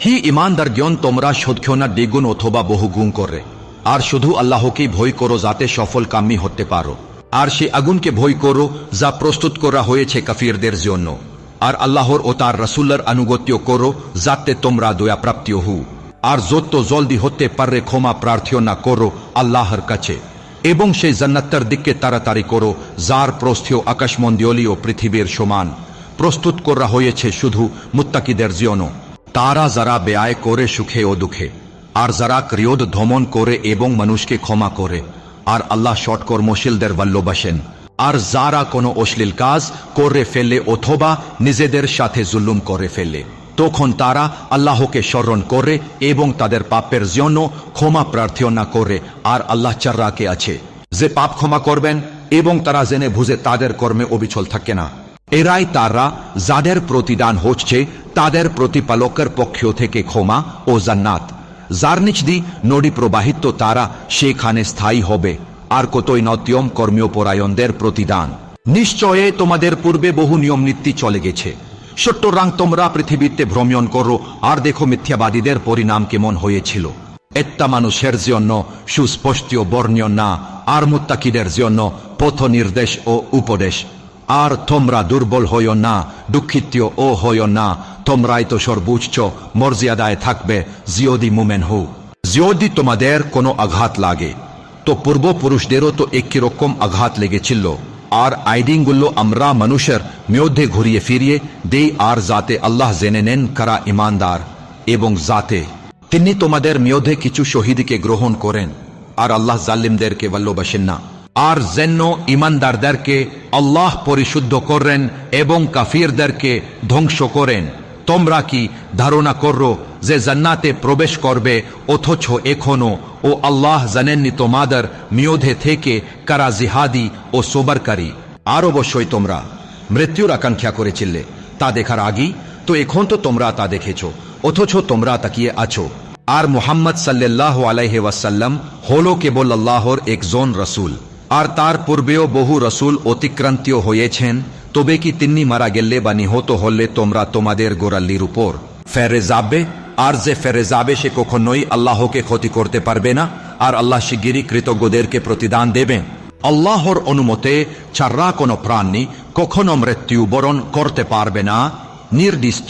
হি ইমানদারগণ, তোমরা সৎক্ষণা দ্বিগুণ অথবা বহুগুণ করে আর শুধু আল্লাহকেই ভয় করো যাতে সফল কাম্যী হতে পারো। আর সে আগুনকে ভয় করো যা প্রস্তুত করা হয়েছে কাফিরদের জন্য। আর আল্লাহর ও তার রাসূলের আনুগত্য করো যাতে তোমরা দয়াপ্রাপ্তি হও। আর যত জলদি হতে পারে ক্ষমা প্রার্থনা করো আল্লাহর কাছে, এবং সেই জান্নাতের দিকে তাড়াতাড়ি করো যার প্রস্থ আকাশমণ্ডলী ও পৃথিবীর সমান, প্রস্তুত করা হয়েছে শুধু মুত্তাকিদের জন্য। তারা যারা ব্যয় করে সুখে ও দুঃখে, আর যারা ক্রোধ দমন করে এবং মানুষকে ক্ষমা করে, আর আল্লাহ সৎকর্মশীলদের ভালোবাসেন। আর যারা কোনো অশ্লীল কাজ করে ফেলে অথবা নিজেদের সাথে জুলুম করে ফেলে, তখন তারা আল্লাহকে স্মরণ করে এবং তাদের পাপের জন্য ক্ষমা প্রার্থনা করে। আর আল্লাহ চার্রাকে আছে যে পাপ ক্ষমা করবেন, এবং তারা জেনে বুঝে তাদের কর্মে অবিচল থাকে না। এরাই তারা যাদের প্রতিদান হচ্ছে তাদের প্রতিপালকের পক্ষ থেকে ক্ষমা ও জান্নাত, যার নিচ দিয়ে নদী প্রবাহিত, তারা সেখানে স্থায়ী হবে। আর কতই নত্যম কর্মীয় পরায়ণদের প্রতিদান। নিশ্চয়ে তোমাদের পূর্বে বহু নিয়ম নীতি চলে গেছে, সুতরাং তোমরা পৃথিবীতে ভ্রমণ করো আর দেখো মিথ্যাবাদীদের পরিণাম কেমন হয়েছিল। এটা মানুষের জন্য সুস্পষ্ট বর্ণনা, আর মুত্তাকিদের জন্য পথ নির্দেশ ও উপদেশ। আর তোমরা দুর্বল হইও না, দুঃখিত ও হইও না, তোমরাই তো সর্বোচ্চ মর্যাদায় থাকবে যদি মুমিন হও। যদি তোমাদের কোনো আঘাত লাগে, তো পূর্বপুরুষদেরও তো একই রকম আঘাত লেগেছিল। আর আইডিংগুলো আমরা মানুষের মধ্যে ঘুরিয়ে ফিরিয়ে দেই, আর যাতে আল্লাহ জেনে নেন কারা ইমানদার, এবং যাতে তিনি তোমাদের মধ্যে কিছু শহীদকে গ্রহণ করেন। আর আল্লাহ জালিমদেরকে ভালোবাসেন না। আর যেন ইমানদারদেরকে আল্লাহ পরিশুদ্ধ করেন এবং কাফিরদেরকে ধ্বংস করেন। তোমরা কি ধারণা করো যে জান্নাতে প্রবেশ করবে, অথচ এখনো ও আল্লাহ জানেননি তোমাদের মধ্যে থেকে কারা জিহাদি ও সবরকারী? আর অবশ্যই তোমরা মৃত্যুর আকাঙ্ক্ষা করেছিলে তা দেখার আগেই, তো এখন তো তোমরা তা দেখেছ, অথচ তোমরা তাকিয়ে আছো। আর মুহাম্মদ সাল্লাল্লাহু আলাইহি ওয়াসাল্লাম হলো কেবল আল্লাহর একজন রাসূল, আর তার পূর্বেও বহু রাসূল অতিক্রান্ত হয়েছেন। তবে কি তিনি মারা গেলে বা নিহত হলে তোমরা তোমাদের গোড়ালির উপর ফেরে যাবে? আর যে ফেরে যাবে সে কখনোই আল্লাহকে ক্ষতি করতে পারবে না। আর আল্লাহ শিগগিরই কৃতজ্ঞদেরকে প্রতিদান দেবেন। আল্লাহর অনুমতে ছাড়া কোনো প্রাণী কখনো মৃত্যুবরণ করতে পারবে না নির্দিষ্ট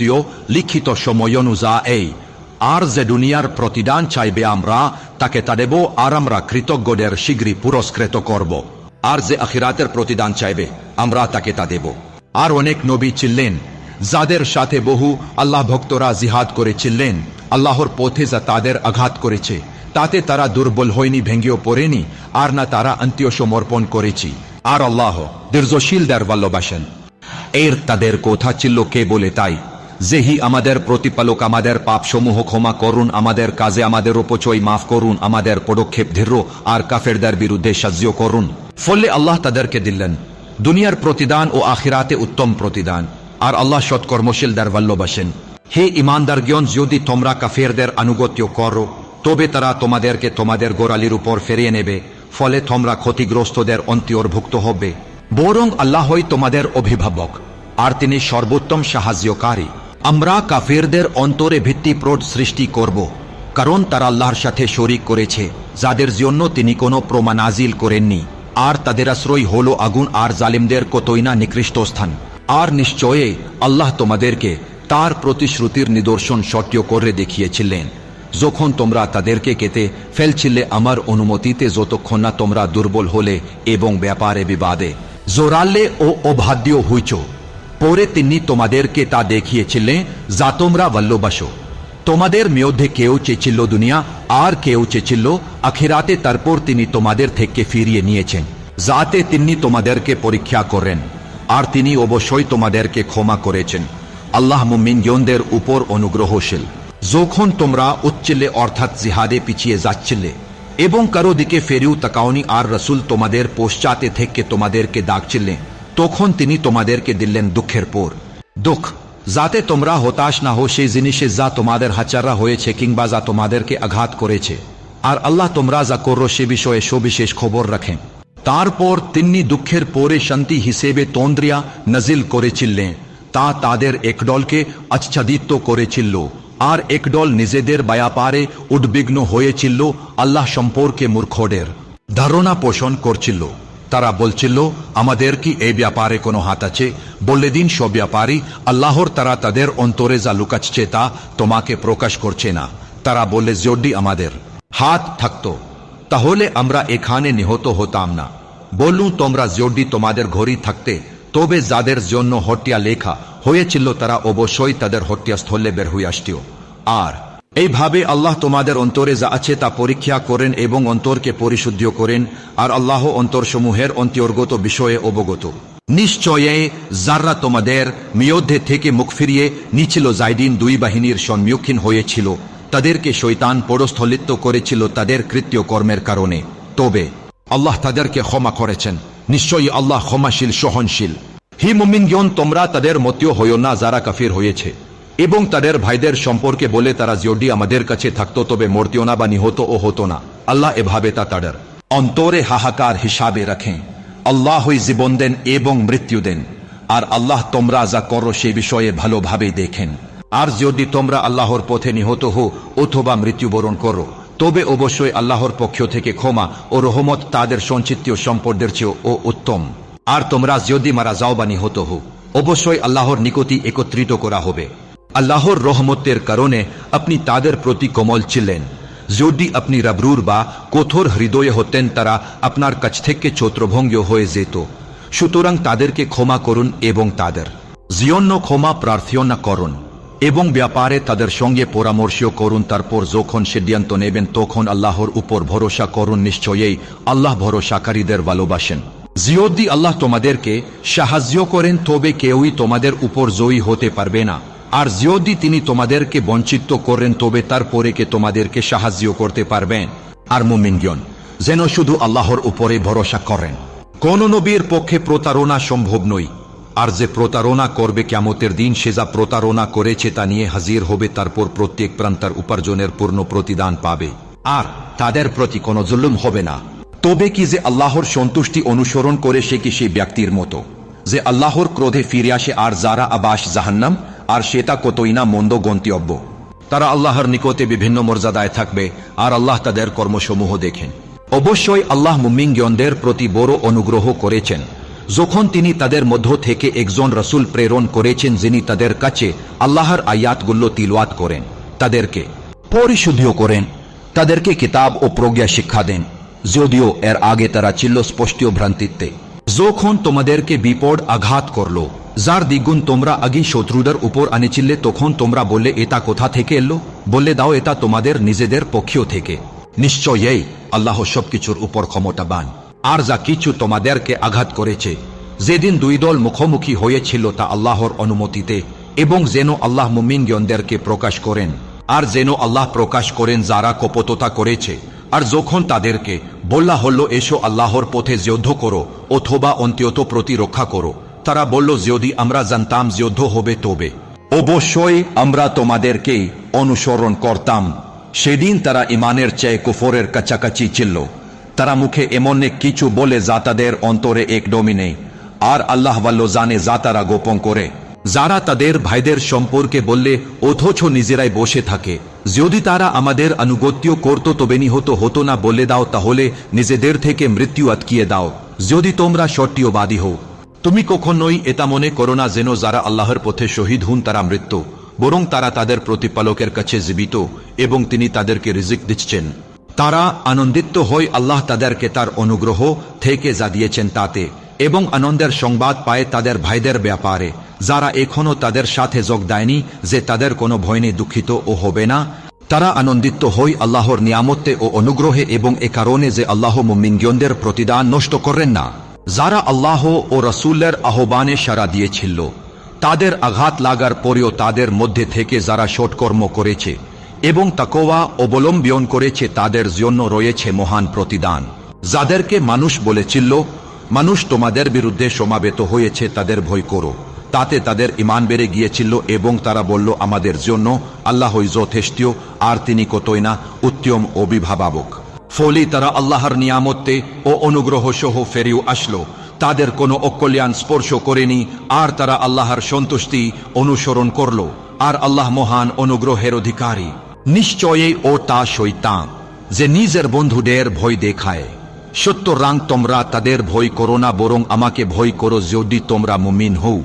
লিখিত সময় অনুযায়ী। আর যে দুনিয়ার প্রতিদান চাইবে আমরা তাকে তা দেব, আর আমরা কৃতজ্ঞদের শীঘ্রই পুরস্কৃত করব। আর যে আখিরাতের প্রতিদান চাইবে আমরা তাকে তা দেব। আর অনেক নবী ছিলেন যাদের সাথে বহু আল্লাহ ভক্তরা জিহাদ করেছিলেন আল্লাহর পথে, যা তাদের আঘাত করেছে তাতে তারা দুর্বল হয়নি, ভেঙ্গেও পড়েনি, আর না তারা আত্মসমর্পণ করেছি। আর আল্লাহ দীর্ঘশীলদের ভালোবাসেন। এর তাদের কথা ছিল কে বলে তাই যেহি আমাদের প্রতিপালক আমাদের পাপসমূহ ক্ষমা করুন, আমাদের কাজে আমাদের অপচয় মাফ করুন, আমাদের পদক্ষেপ দৃঢ় আর কাফেরদের বিরুদ্ধে সাহায্য করুন। ফলে আল্লাহ তাদেরকে দিলেন দুনিয়ার প্রতিদান ও আখিরাতে উত্তম প্রতিদান। আর আল্লাহ সৎকর্মশীলদের ভালোবাসেন। হে ঈমানদারগণ, যদি তোমরা কাফেরদের আনুগত্য করো তবে তারা তোমাদেরকে তোমাদের গোড়ালির উপর ফিরিয়ে নেবে, ফলে তোমরা ক্ষতিগ্রস্তদের অন্তর্ভুক্ত হবে। বরং আল্লাহই তোমাদের অভিভাবক, আর তিনি সর্বোত্তম সাহায্যকারী। আমরা কাফেরদের অন্তরে ভিত্তিপ্রদ সৃষ্টি করব, কারণ তারা আল্লাহর সাথে শরীক করেছে যাদের জন্য তিনি কোনো প্রমাণ নাজিল করেননি। আর তাদের আশ্রয় হলো আগুন, আর জালিমদের কতই না নিকৃষ্ট স্থান। আর নিশ্চয়ই আল্লাহ তোমাদেরকে তার প্রতিশ্রুতির নিদর্শন সত্য করে দেখিয়েছিলেন যখন তোমরা তাদেরকে কেটে ফেলছিলে আমার অনুমতিতে, যতক্ষণ না তোমরা দুর্বল হলে এবং ব্যাপারে বিবাদে জোরালে ও অবাধ্য হইছ। পরে তিনি তোমাদেরকে তা দেখিয়েছিলেন যা তোমরা ভালোবাসো। তোমাদের মধ্যে কেউ চেয়েছিল দুনিয়া আর কেউ চেয়েছিল আখিরাতে, তারপর তিনি তোমাদের থেকে ফিরিয়ে নিয়েছেন যাতে তিনি তোমাদেরকে পরীক্ষা করেন। আর তিনি অবশ্যই তোমাদেরকে ক্ষমা করেছেন। আল্লাহ মুমিনগণদের উপর অনুগ্রহশীল। যখন তোমরা উচ্ছিলে অর্থাৎ জিহাদে পিছিয়ে যাচ্ছিলে এবং কারো দিকে ফেরেও তাকাওনি, আর রাসূল তোমাদের পশ্চাতে থেকে তোমাদেরকে ডাকছিলেন, তখন তিনি তোমাদেরকে দিলেন দুঃখের পর দুঃখ, যাতে তোমরা হতাশ না হো সেই জিনিসে যা তোমাদের হাচারা হয়েছে কিংবা যা তোমাদেরকে আঘাত করেছে। আর আল্লাহ তোমরা যা করো সে বিষয়ে সবিশেষ খবর রাখেন। তারপর তিনি দুঃখের পরে শান্তি হিসেবে তন্দ্রিয়া নাজিল করেছিলেন, তা তাদের একদলকে আচ্ছাদিত করেছিল। আর একদল নিজেদের ব্যাপারে উদ্বিগ্ন হয়েছিল, আল্লাহ সম্পর্কে মূর্খদের ধারণা পোষণ করছিল। তারা বলছিল, আমাদের কি এই ব্যাপারে কোনো হাত আছে? বলে দিন, সব ব্যাপারই আল্লাহর। তারা তাদের অন্তরে যা লুকাচ্ছে তা তোমাকে প্রকাশ করছে না। তারা বলে, যদি আমাদের হাত থাকতো তাহলে আমরা এখানে নিহত হতাম না। বলুন, তোমরা যদি তোমাদের ঘড়ি থাকতে, তবে যাদের জন্য হত্যা লেখা হয়েছিল তারা অবশ্যই তাদের হত্যাস্থলে বের হয়ে আসত। আর এইভাবে আল্লাহ তোমাদের অন্তরে যা আছে তা পরীক্ষা করেন এবং অন্তরকে পরিশুদ্ধ করেন, আর আল্লাহ অন্তরসমূহের অন্তর্গত বিষয়ে অবগত। নিশ্চয়ই যারা তোমাদের মধ্যে থেকে মুখ ফিরিয়ে নিছিল, যায়দিন দুই বাহিনীর সম্মুখীন হয়েছিল, তাদেরকে শয়তান পরস্থলিত করেছিল তাদের কৃত্য কর্মের কারণে। তবে আল্লাহ তাদেরকে ক্ষমা করেছেন। নিশ্চয়ই আল্লাহ ক্ষমাশীল, সহনশীল। হি মুমিনগণ, তোমরা তাদের মতেও হইও না যারা কাফির হয়েছে এবং তাদের ভাইদের সম্পর্কে বলে, তারা যদি আমাদের কাছে থাকতো তবে মরতেও না বা নিহত ও হতো না। আল্লাহ এভাবে তা তাদের অন্তরে হাহাকার হিসাবে রাখেন। আল্লাহই জীবন দেন এবং মৃত্যু দেন, আর আল্লাহ তোমরা যা করো সে বিষয়ে ভালোভাবে দেখেন। আর যদি তোমরা আল্লাহর পথে নিহত হো অথবা মৃত্যুবরণ করো, তবে অবশ্যই আল্লাহর পক্ষ থেকে ক্ষমা ও রহমত তাদের সঞ্চিত সম্পদের চেয়েও উত্তম। আর তোমরা যদি মারা যাও বা নিহত হো, অবশ্যই আল্লাহর নিকটই একত্রিত করা হবে। আল্লাহর রহমতের কারণে আপনি তাদের প্রতি কোমল ছিলেন। যদি আপনি রাবরুর বা কঠোর হৃদয়ে হতেন, তারা আপনার কাছ থেকে ছত্রভঙ্গ হয়ে যেত। সুতরাং তাদেরকে ক্ষমা করুন এবং তাদের জন্য ক্ষমা প্রার্থনা করুন এবং ব্যাপারে তাদের সঙ্গে পরামর্শ করুন। তারপর যখন সিদ্ধান্ত নেবেন তখন আল্লাহর উপর ভরসা করুন। নিশ্চয়ই আল্লাহ ভরসাকারীদের ভালোবাসেন। যদি আল্লাহ তোমাদেরকে সাহায্য করেন তবে কেউই তোমাদের উপর জয়ী হতে পারবে না, আর যদি তিনি তোমাদেরকে বঞ্চিত করেন তবে তারপরে কে তোমাদেরকে সাহায্য করতে পারবেন। আর মুমিনগণ যেন শুধু আল্লাহর উপরে ভরসা করেন। কোন নবীর পক্ষে প্রতারণা সম্ভব নয়, আর যে প্রতারণা করবে কিয়ামতের দিন সে যা প্রতারণা করেছে তা নিয়ে হাজির হবে। তারপর প্রত্যেক প্রান্তার উপার্জনের পূর্ণ প্রতিদান পাবে, আর তাদের প্রতি কোনো জুলুম হবে না। তবে কি যে আল্লাহর সন্তুষ্টি অনুসরণ করে সে কি সেই ব্যক্তির মতো যে আল্লাহর ক্রোধে ফিরে আসে, আর যারা আবাস জাহান্নাম, আর সেটা কতই না মন্দ গন্তব্য। তারা আল্লাহর নিকটে বিভিন্ন মর্যাদায় থাকবে, আর আল্লাহ তাদের কর্মসমূহ দেখেন। অবশ্যই আল্লাহ মুমিনগণদের প্রতি বড় অনুগ্রহ করেছেন যখন তিনি তাদের মধ্য থেকে একজন রাসূল প্রেরণ করেছেন, যিনি তাদের কাছে আল্লাহর আয়াতগুলো তিলাওয়াত করেন, তাদেরকে পরিশুদ্ধ করেন, তাদেরকে কিতাব ও প্রজ্ঞা শিক্ষা দেন, যদিও এর আগে তারা ছিল স্পষ্ট ভ্রান্তিতে। যখন তোমাদেরকে বিপদ আঘাত করলো, যার দ্বিগুণ তোমরা আগে শত্রুদের উপর আনেছিলে, তখন তোমরা বললে, এটা কোথা থেকে এলো? বলে দাও, এটা তোমাদের নিজেদের পক্ষ থেকে। নিশ্চয়ই আল্লাহ সবকিছুর উপর ক্ষমতাবান। আর যা কিছু তোমাদেরকে আঘাত করেছে, যেদিন দুই দল মুখোমুখি হয়েছিল তা আল্লাহর অনুমতিতে, এবং যেন আল্লাহ মুমিনগণদেরকে প্রকাশ করেন, আর যেন আল্লাহ প্রকাশ করেন যারা কপটতা করেছে। আর যখন তাদেরকে বলা হলো, এসো আল্লাহর পথে যুদ্ধ করো অথবা অন্তত প্রতিরক্ষা করো, তারা বলল, যদি আমরা জানতাম যুদ্ধ হবে তবে অবশ্যই আমরা তোমাদেরকে অনুসরণ করতাম। সেদিন তারা ইমানের চেয়ে কুফরের কাছাকাছি ছিল। তারা মুখে এমন কিছু বলে যা তাদের অন্তরে একদমই নেই, আর আল্লাহ ভালো জানে যা তারা গোপন করে। যারা তাদের ভাইদের সম্পর্কে বললে অথচ নিজেরাই বসে থাকে, যদি তারা আমাদের আনুগত্য করত তবে নিহত হতো না। বলে দাও, তাহলে নিজেদের থেকে মৃত্যু আটকিয়ে দাও যদি তোমরা সত্যবাদী হও। তুমি কখনোই এটা মনে করো না যেন যারা আল্লাহর পথে শহীদ হন তারা মৃত্যু, বরং তারা তাদের প্রতিপালকের কাছে জীবিত এবং তিনি তাদেরকে রিজিক দিচ্ছেন। তারা আনন্দিত হয় আল্লাহ তাদেরকে তার অনুগ্রহ থেকে যা দিয়েছেন তাতে, এবং আনন্দের সংবাদ পায় তাদের ভাইদের ব্যাপারে যারা এখনো তাদের সাথে যোগ দেয়নি, যে তাদের কোনো ভয় নেই, দুঃখিত ও হবে না। তারা আনন্দিত হয় আল্লাহর নিয়ামতে ও অনুগ্রহে, এবং এ কারণে যে আল্লাহ মুমিনগণদের প্রতিদান নষ্ট করেন না। যারা আল্লাহ ও রাসূলের আহ্বানে সাড়া দিয়েছিল, তাদের আঘাত লাগার পরেও তাদের মধ্যে থেকে যারা সৎকর্ম করেছে এবং তাকওয়া অবলম্বন করেছে, তাদের জন্য রয়েছে মহান প্রতিদান। যাদেরকে মানুষ বলেছিল, মানুষ তোমাদের বিরুদ্ধে সমাবেত হয়েছে, তাদের ভয় করো, তাতে তাদের ঈমান বেড়ে গিয়েছিল এবং তারা বলল, আমাদের জন্য আল্লাহই যথেষ্ট, আর তিনি কতই না উত্তম অভিভাবক। ফলে তারা আল্লাহর নিয়ামতে ও অনুগ্রহ সহ ফেরেও আসলো, তাদের কোনো অকল্যাণ স্পর্শ করেনি, আর তারা আল্লাহর সন্তুষ্টি অনুসরণ করল। আর আল্লাহ মহান অনুগ্রহের অধিকারী। নিশ্চয়ই ও তা শয়তান যে নিজের বন্ধুদের ভয় দেখায়। সুতরাং তোমরা তাদের ভয় করো না, বরং আমাকে ভয় করো যদি তোমরা মুমিন হও।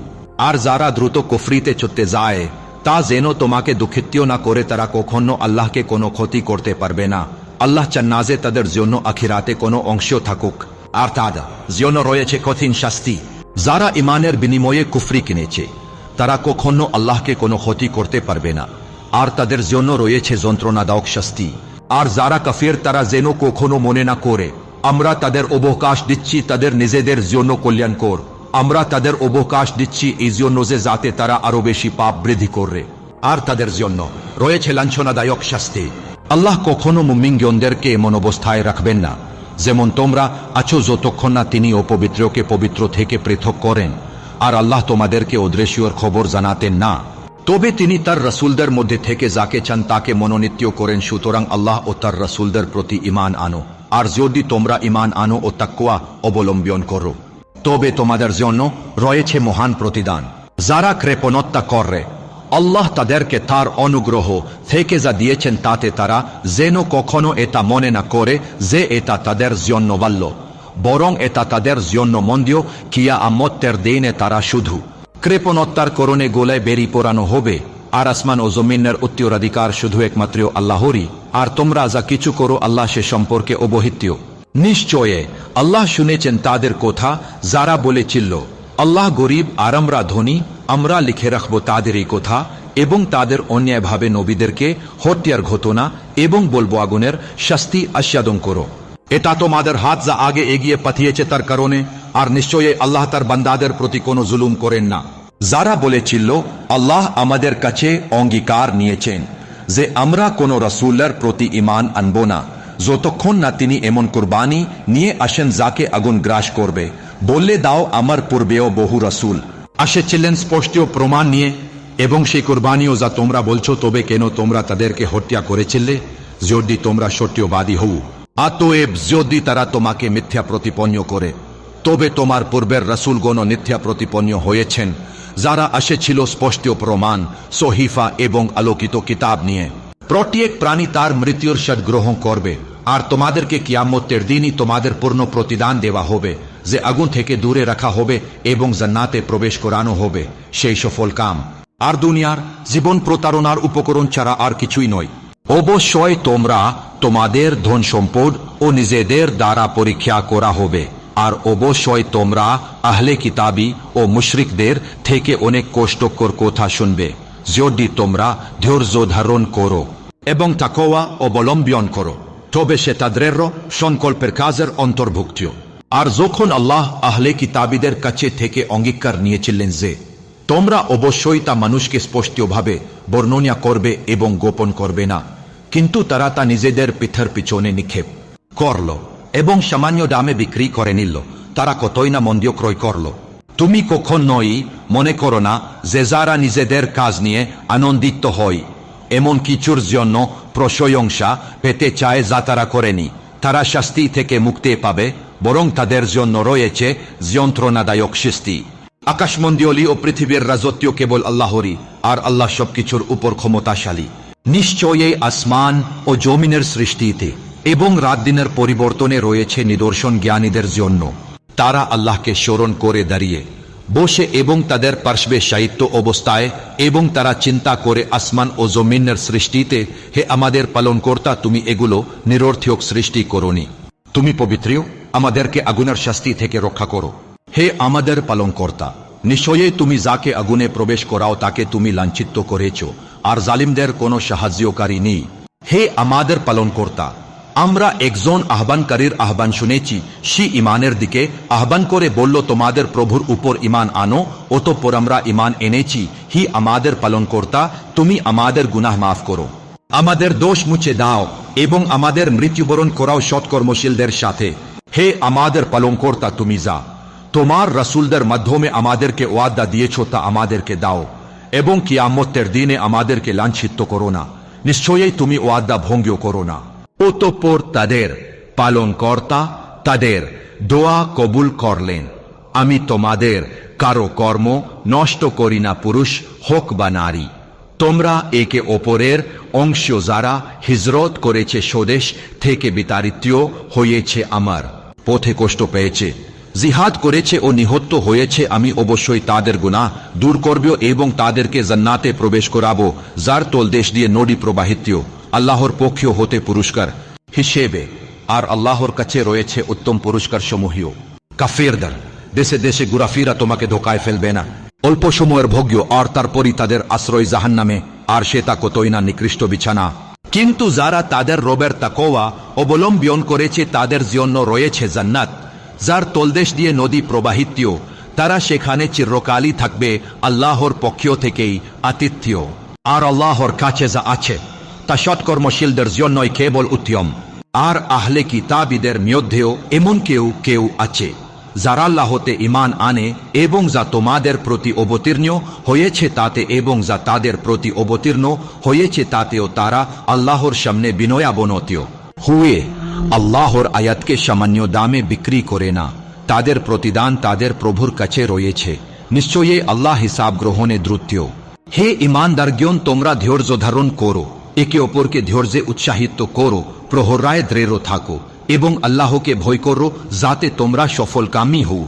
আর যারা দ্রুত কুফরিতে চলতে যায় তা যেন তোমাকে দুঃখিত না করে, তারা কখনো আল্লাহকে কোনো ক্ষতি করতে পারবে না। আল্লাহ চান না যে তাদের জন্য আখিরাতে কোনো অংশ থাকুক, আর তাদের জন্য রয়েছে কঠিন শাস্তি। যারা ইমানের বিনিময়ে কুফরি কিনেছে তারা কখনো আল্লাহকে কোনো ক্ষতি করতে পারবে না, আর তাদের জন্য রয়েছে যন্ত্রণাদায়ক শাস্তি। আর যারা কাফির তারা যেন কখনো মনে না করে আমরা তাদের অবকাশ দিচ্ছি তাদের নিজেদের জন্য কল্যাণকর। আমরা তাদের অবকাশ দিচ্ছি এই জন্য যে যাতে তারা আরো বেশি পাপ বৃদ্ধি করে, আর তাদের জন্য রয়েছে লাঞ্ছনাদায়ক শাস্তি। আল্লাহ কখনো মুমিনগণদেরকে এমন অবস্থায় রাখবেন না যেমন তোমরা আছো, যতক্ষণ না তিনি অপবিত্রকে পবিত্র থেকে পৃথক করেন। আর আল্লাহ তোমাদেরকে অদৃশ্যের খবর জানাতেন না, তবে তিনি তার রসুলদের মধ্যে থেকে যাকে চান তাকে মনোনীত করেন। সুতরাং আল্লাহ ও তার রসুলদের প্রতি ঈমান আনো, আর যদি তোমরা ঈমান আনো ও তাকওয়া অবলম্বন করো তবে তোমাদের জন্য রয়েছে মহান প্রতিদান। যারা কৃপণতা করে আল্লাহ তাদেরকে তার অনুগ্রহ থেকে যা দিয়েছেন তাতে তারা যেন কখনো এটা মনে না করে যে এটা তাদের জন্য ভালো, বরং এটা তাদের জন্য মন্দ। কিয়ামতের দিনে তারা শুধু কৃপণতার কারণে গোলায় বেরি পোড়ানো হবে। আর আসমান ও জমিনের উত্তরাধিকার শুধু একমাত্র আল্লাহরই, আর তোমরা যা কিছু করো আল্লাহ সে সম্পর্কে অবহিত। নিশ্চয়ে আল্লাহ শুনেছেন তাদের কথা যারা বলেছিল আল্লাহ গরিব আর আমরা ধনী, আমরা লিখে রাখব তাদের এই কথা এবং তাদের অন্যায়ভাবে নবীদেরকে হত্যার ঘটনা এবং বলবো আগুনের শাস্তি আস্বাদন করো। এটা তোমাদের হাত যা আগে এগিয়ে পাঠিয়েছে তার কারণে, আর নিশ্চয়ই আল্লাহ তার বান্দাদের প্রতি কোনো জুলুম করেন না। যারা বলেছিল আল্লাহ আমাদের কাছে অঙ্গীকার নিয়েছেন যে আমরা কোনো রাসূলের প্রতি ঈমান আনব না যতক্ষণ না তিনি এমন কুরবানি নিয়ে আসেন যাকে আগুন গ্রাস করবে। বললে দাও আমার পূর্বেও বহু রাসূল আসেছিলেন স্পষ্ট প্রমাণ নিয়ে, এবং সেই কুরবানিও যা তোমরা বলছো, তবে কেন তোমরা তাদেরকে হত্যা করেছিলে যদি তোমরা সত্যবাদী হও? অতএব যদি তারা তোমাকে মিথ্যা প্রতিপন্ন করে তবে তোমার পূর্বের রাসূলগণ মিথ্যা প্রতিপন্ন হয়েছেন, যারা আসেছিল স্পষ্ট প্রমাণ, সহিফা এবং আলোকিত কিতাব নিয়ে। প্রত্যেক প্রাণী তার মৃত্যুর স্বাদ গ্রহণ করবে, আর তোমাদেরকে কিয়ামতের দিনই তোমাদের পূর্ণ প্রতিদান দেওয়া হবে, যে আগুন থেকে দূরে রাখা হবে এবং জান্নাতে প্রবেশ করানো হবে। সেই সফল কাম আর দুনিয়ার জীবন প্রতারণার উপকরণ ছাড়া আর কিছুই নয়। অবশ্যই তোমরা তোমাদের ধন সম্পদ ও নিজেদের দ্বারা পরীক্ষা করা হবে, আর অবশ্যই তোমরা আহলে কিতাবী ও মুশরিকদের থেকে অনেক কষ্টকর কথা শুনবে। যদি তোমরা ধৈর্য ধারণ করো এবং তাকওয়া অবলম্বন করো তবে সেটা দৃঢ় সংকল্পের কাজের অন্তর্ভুক্ত। আর যখন আল্লাহ আহলে কিতাবীদের কাছে থেকে অঙ্গীকার নিয়েছিলেন যে তোমরা অবশ্যই তা মানুষকে স্পষ্টভাবে বর্ণনা করবে এবং গোপন করবে না, কিন্তু তারা তা নিজেদের পিঠের পিছনে নিক্ষেপ করল এবং সামান্য দামে বিক্রি করে নিল, তারা কতই না মন্দ ক্রয় করল। তুমি কখনোই মনে করো না যে যারা নিজেদের কাজ নিয়ে আনন্দিত হয় এমন কিছুর জন্য প্রশংসা পেতে চায় যা তারা করেনি, তারা শাস্তি থেকে মুক্তি পাবে, বরং তাদের জন্য রয়েছে যন্ত্রণাদায়ক শাস্তি। আকাশমণ্ডলী ও পৃথিবীর রাজত্ব কেবল আল্লাহরই, আর আল্লাহ সবকিছুর উপর ক্ষমতাশালী। নিশ্চয়ই আসমান ও জমিনের সৃষ্টিতে এবং রাত দিনের পরিবর্তনে রয়েছে নিদর্শন জ্ঞানীদের জন্য। তারা আল্লাহকে স্মরণ করে দাঁড়িয়ে বসে এবং তাদের পার্শ্বে সাহিত্য অবস্থায়, এবং তারা চিন্তা করে আসমান ও জমিনের সৃষ্টিতে, হে আমাদের পালনকর্তা, তুমি এগুলো নিরর্থক সৃষ্টি করোনি, তুমি পবিত্র, আমাদেরকে আগুনের শাস্তি থেকে রক্ষা করো। হে আমাদের পালনকর্তা, নিশ্চয়ই তুমি যাকে আগুনে প্রবেশ করাও তাকে তুমি লাঞ্ছিত করেছ, আর জালিমদের কোনো সাহায্যকারী নেই। হে আমাদের পালনকর্তা, আমরা একজন আহ্বানকারীর আহ্বান শুনেছি, সে ইমানের দিকে আহ্বান করে বলল তোমাদের প্রভুর উপর ইমান আনো, অতঃপর আমরা ইমান এনেছি। হি আমাদের পালনকর্তা, তুমি আমাদের গুনাহ মাফ করো, আমাদের দোষ মুছে দাও এবং আমাদের মৃত্যুবরণ করাও সৎকর্মশীলদের সাথে। হে আমাদের পালনকর্তা, তুমি যা তোমার রাসূলদের মাধ্যমে আমাদেরকে ওয়াদা দিয়েছ তা আমাদেরকে দাও, এবং কিয়ামতের দিনে আমাদেরকে লাঞ্ছিত করো না, নিশ্চয়ই তুমি ওয়াদা ভঙ্গ করো না। অতঃপর তাদের পালনকর্তা তাদের দোয়া কবুল করলেন, আমি তোমাদের কারো কর্ম নষ্ট করি না, পুরুষ হোক বা নারী, তোমরা একে অপরের অংশ যারা হিজরত করেছে স্বদেশ থেকে বিতাড়িত হয়েছে, আমার পথে কষ্ট পেয়েছে, জিহাদ করেছে ও নিহত হয়েছে, আমি অবশ্যই তাদের গুনাহ দূর করব এবং তাদেরকে জান্নাতে প্রবেশ করাবো যার তলদেশ দিয়ে নদী প্রবাহিত আল্লাহর পক্ষ হতে পুরস্কার হিসেবে। আর আল্লাহর কাছে রয়েছে উত্তম পুরস্কার সমূহীয়। কাফিরদের দেশে দেশে ঘোরাফেরা তোমাকে ধোকায় ফেলবে না, অল্প সময়ের ভোগ্য, আর তারপরই তাদের আশ্রয় জাহান্নামে, আর সে তা কতই না নিকৃষ্ট বিছানা। কিন্তু যারা তাদের রবের তাকওয়া অবলম্বন করেছে তাদের জন্য রয়েছে জান্নাত যার তলদেশ দিয়ে নদী প্রবাহিত, তারা সেখানে চিরকালই থাকবে আল্লাহর পক্ষ থেকেই আতিথ্য। আর আল্লাহর কাছে যা আছে তা সৎকর্মশীলদের জন্যই কেবল উত্তম। আর আহলে কিতাবীদের মধ্যেও এমন কেউ কেউ আছে যারা আল্লাহতে ঈমান আনে এবং যা তোমাদের প্রতি অবতীর্ণ হয়েছে তাতে এবং যা তাদের প্রতি অবতীর্ণ হয়েছে তাতেও তারা আল্লাহর সামনে বিনয়াবনত হুয়ে আল্লাহর আয়াতকে সামান্য দামে বিক্রি করে না। তাদের প্রতিদান তাদের প্রভুর কাছে রয়েছে, নিশ্চয়ই আল্লাহ হিসাব গ্রহণে দ্রুত। হে ঈমানদারগণ, তোমরা ধৈর্য ধারণ করো, একে অপরকে ধৈর্যে উৎসাহিত করো, প্রহরায় দৃঢ় থাকো এবং আল্লাহকে ভয় করো যাতে তোমরা সফলকামী হও।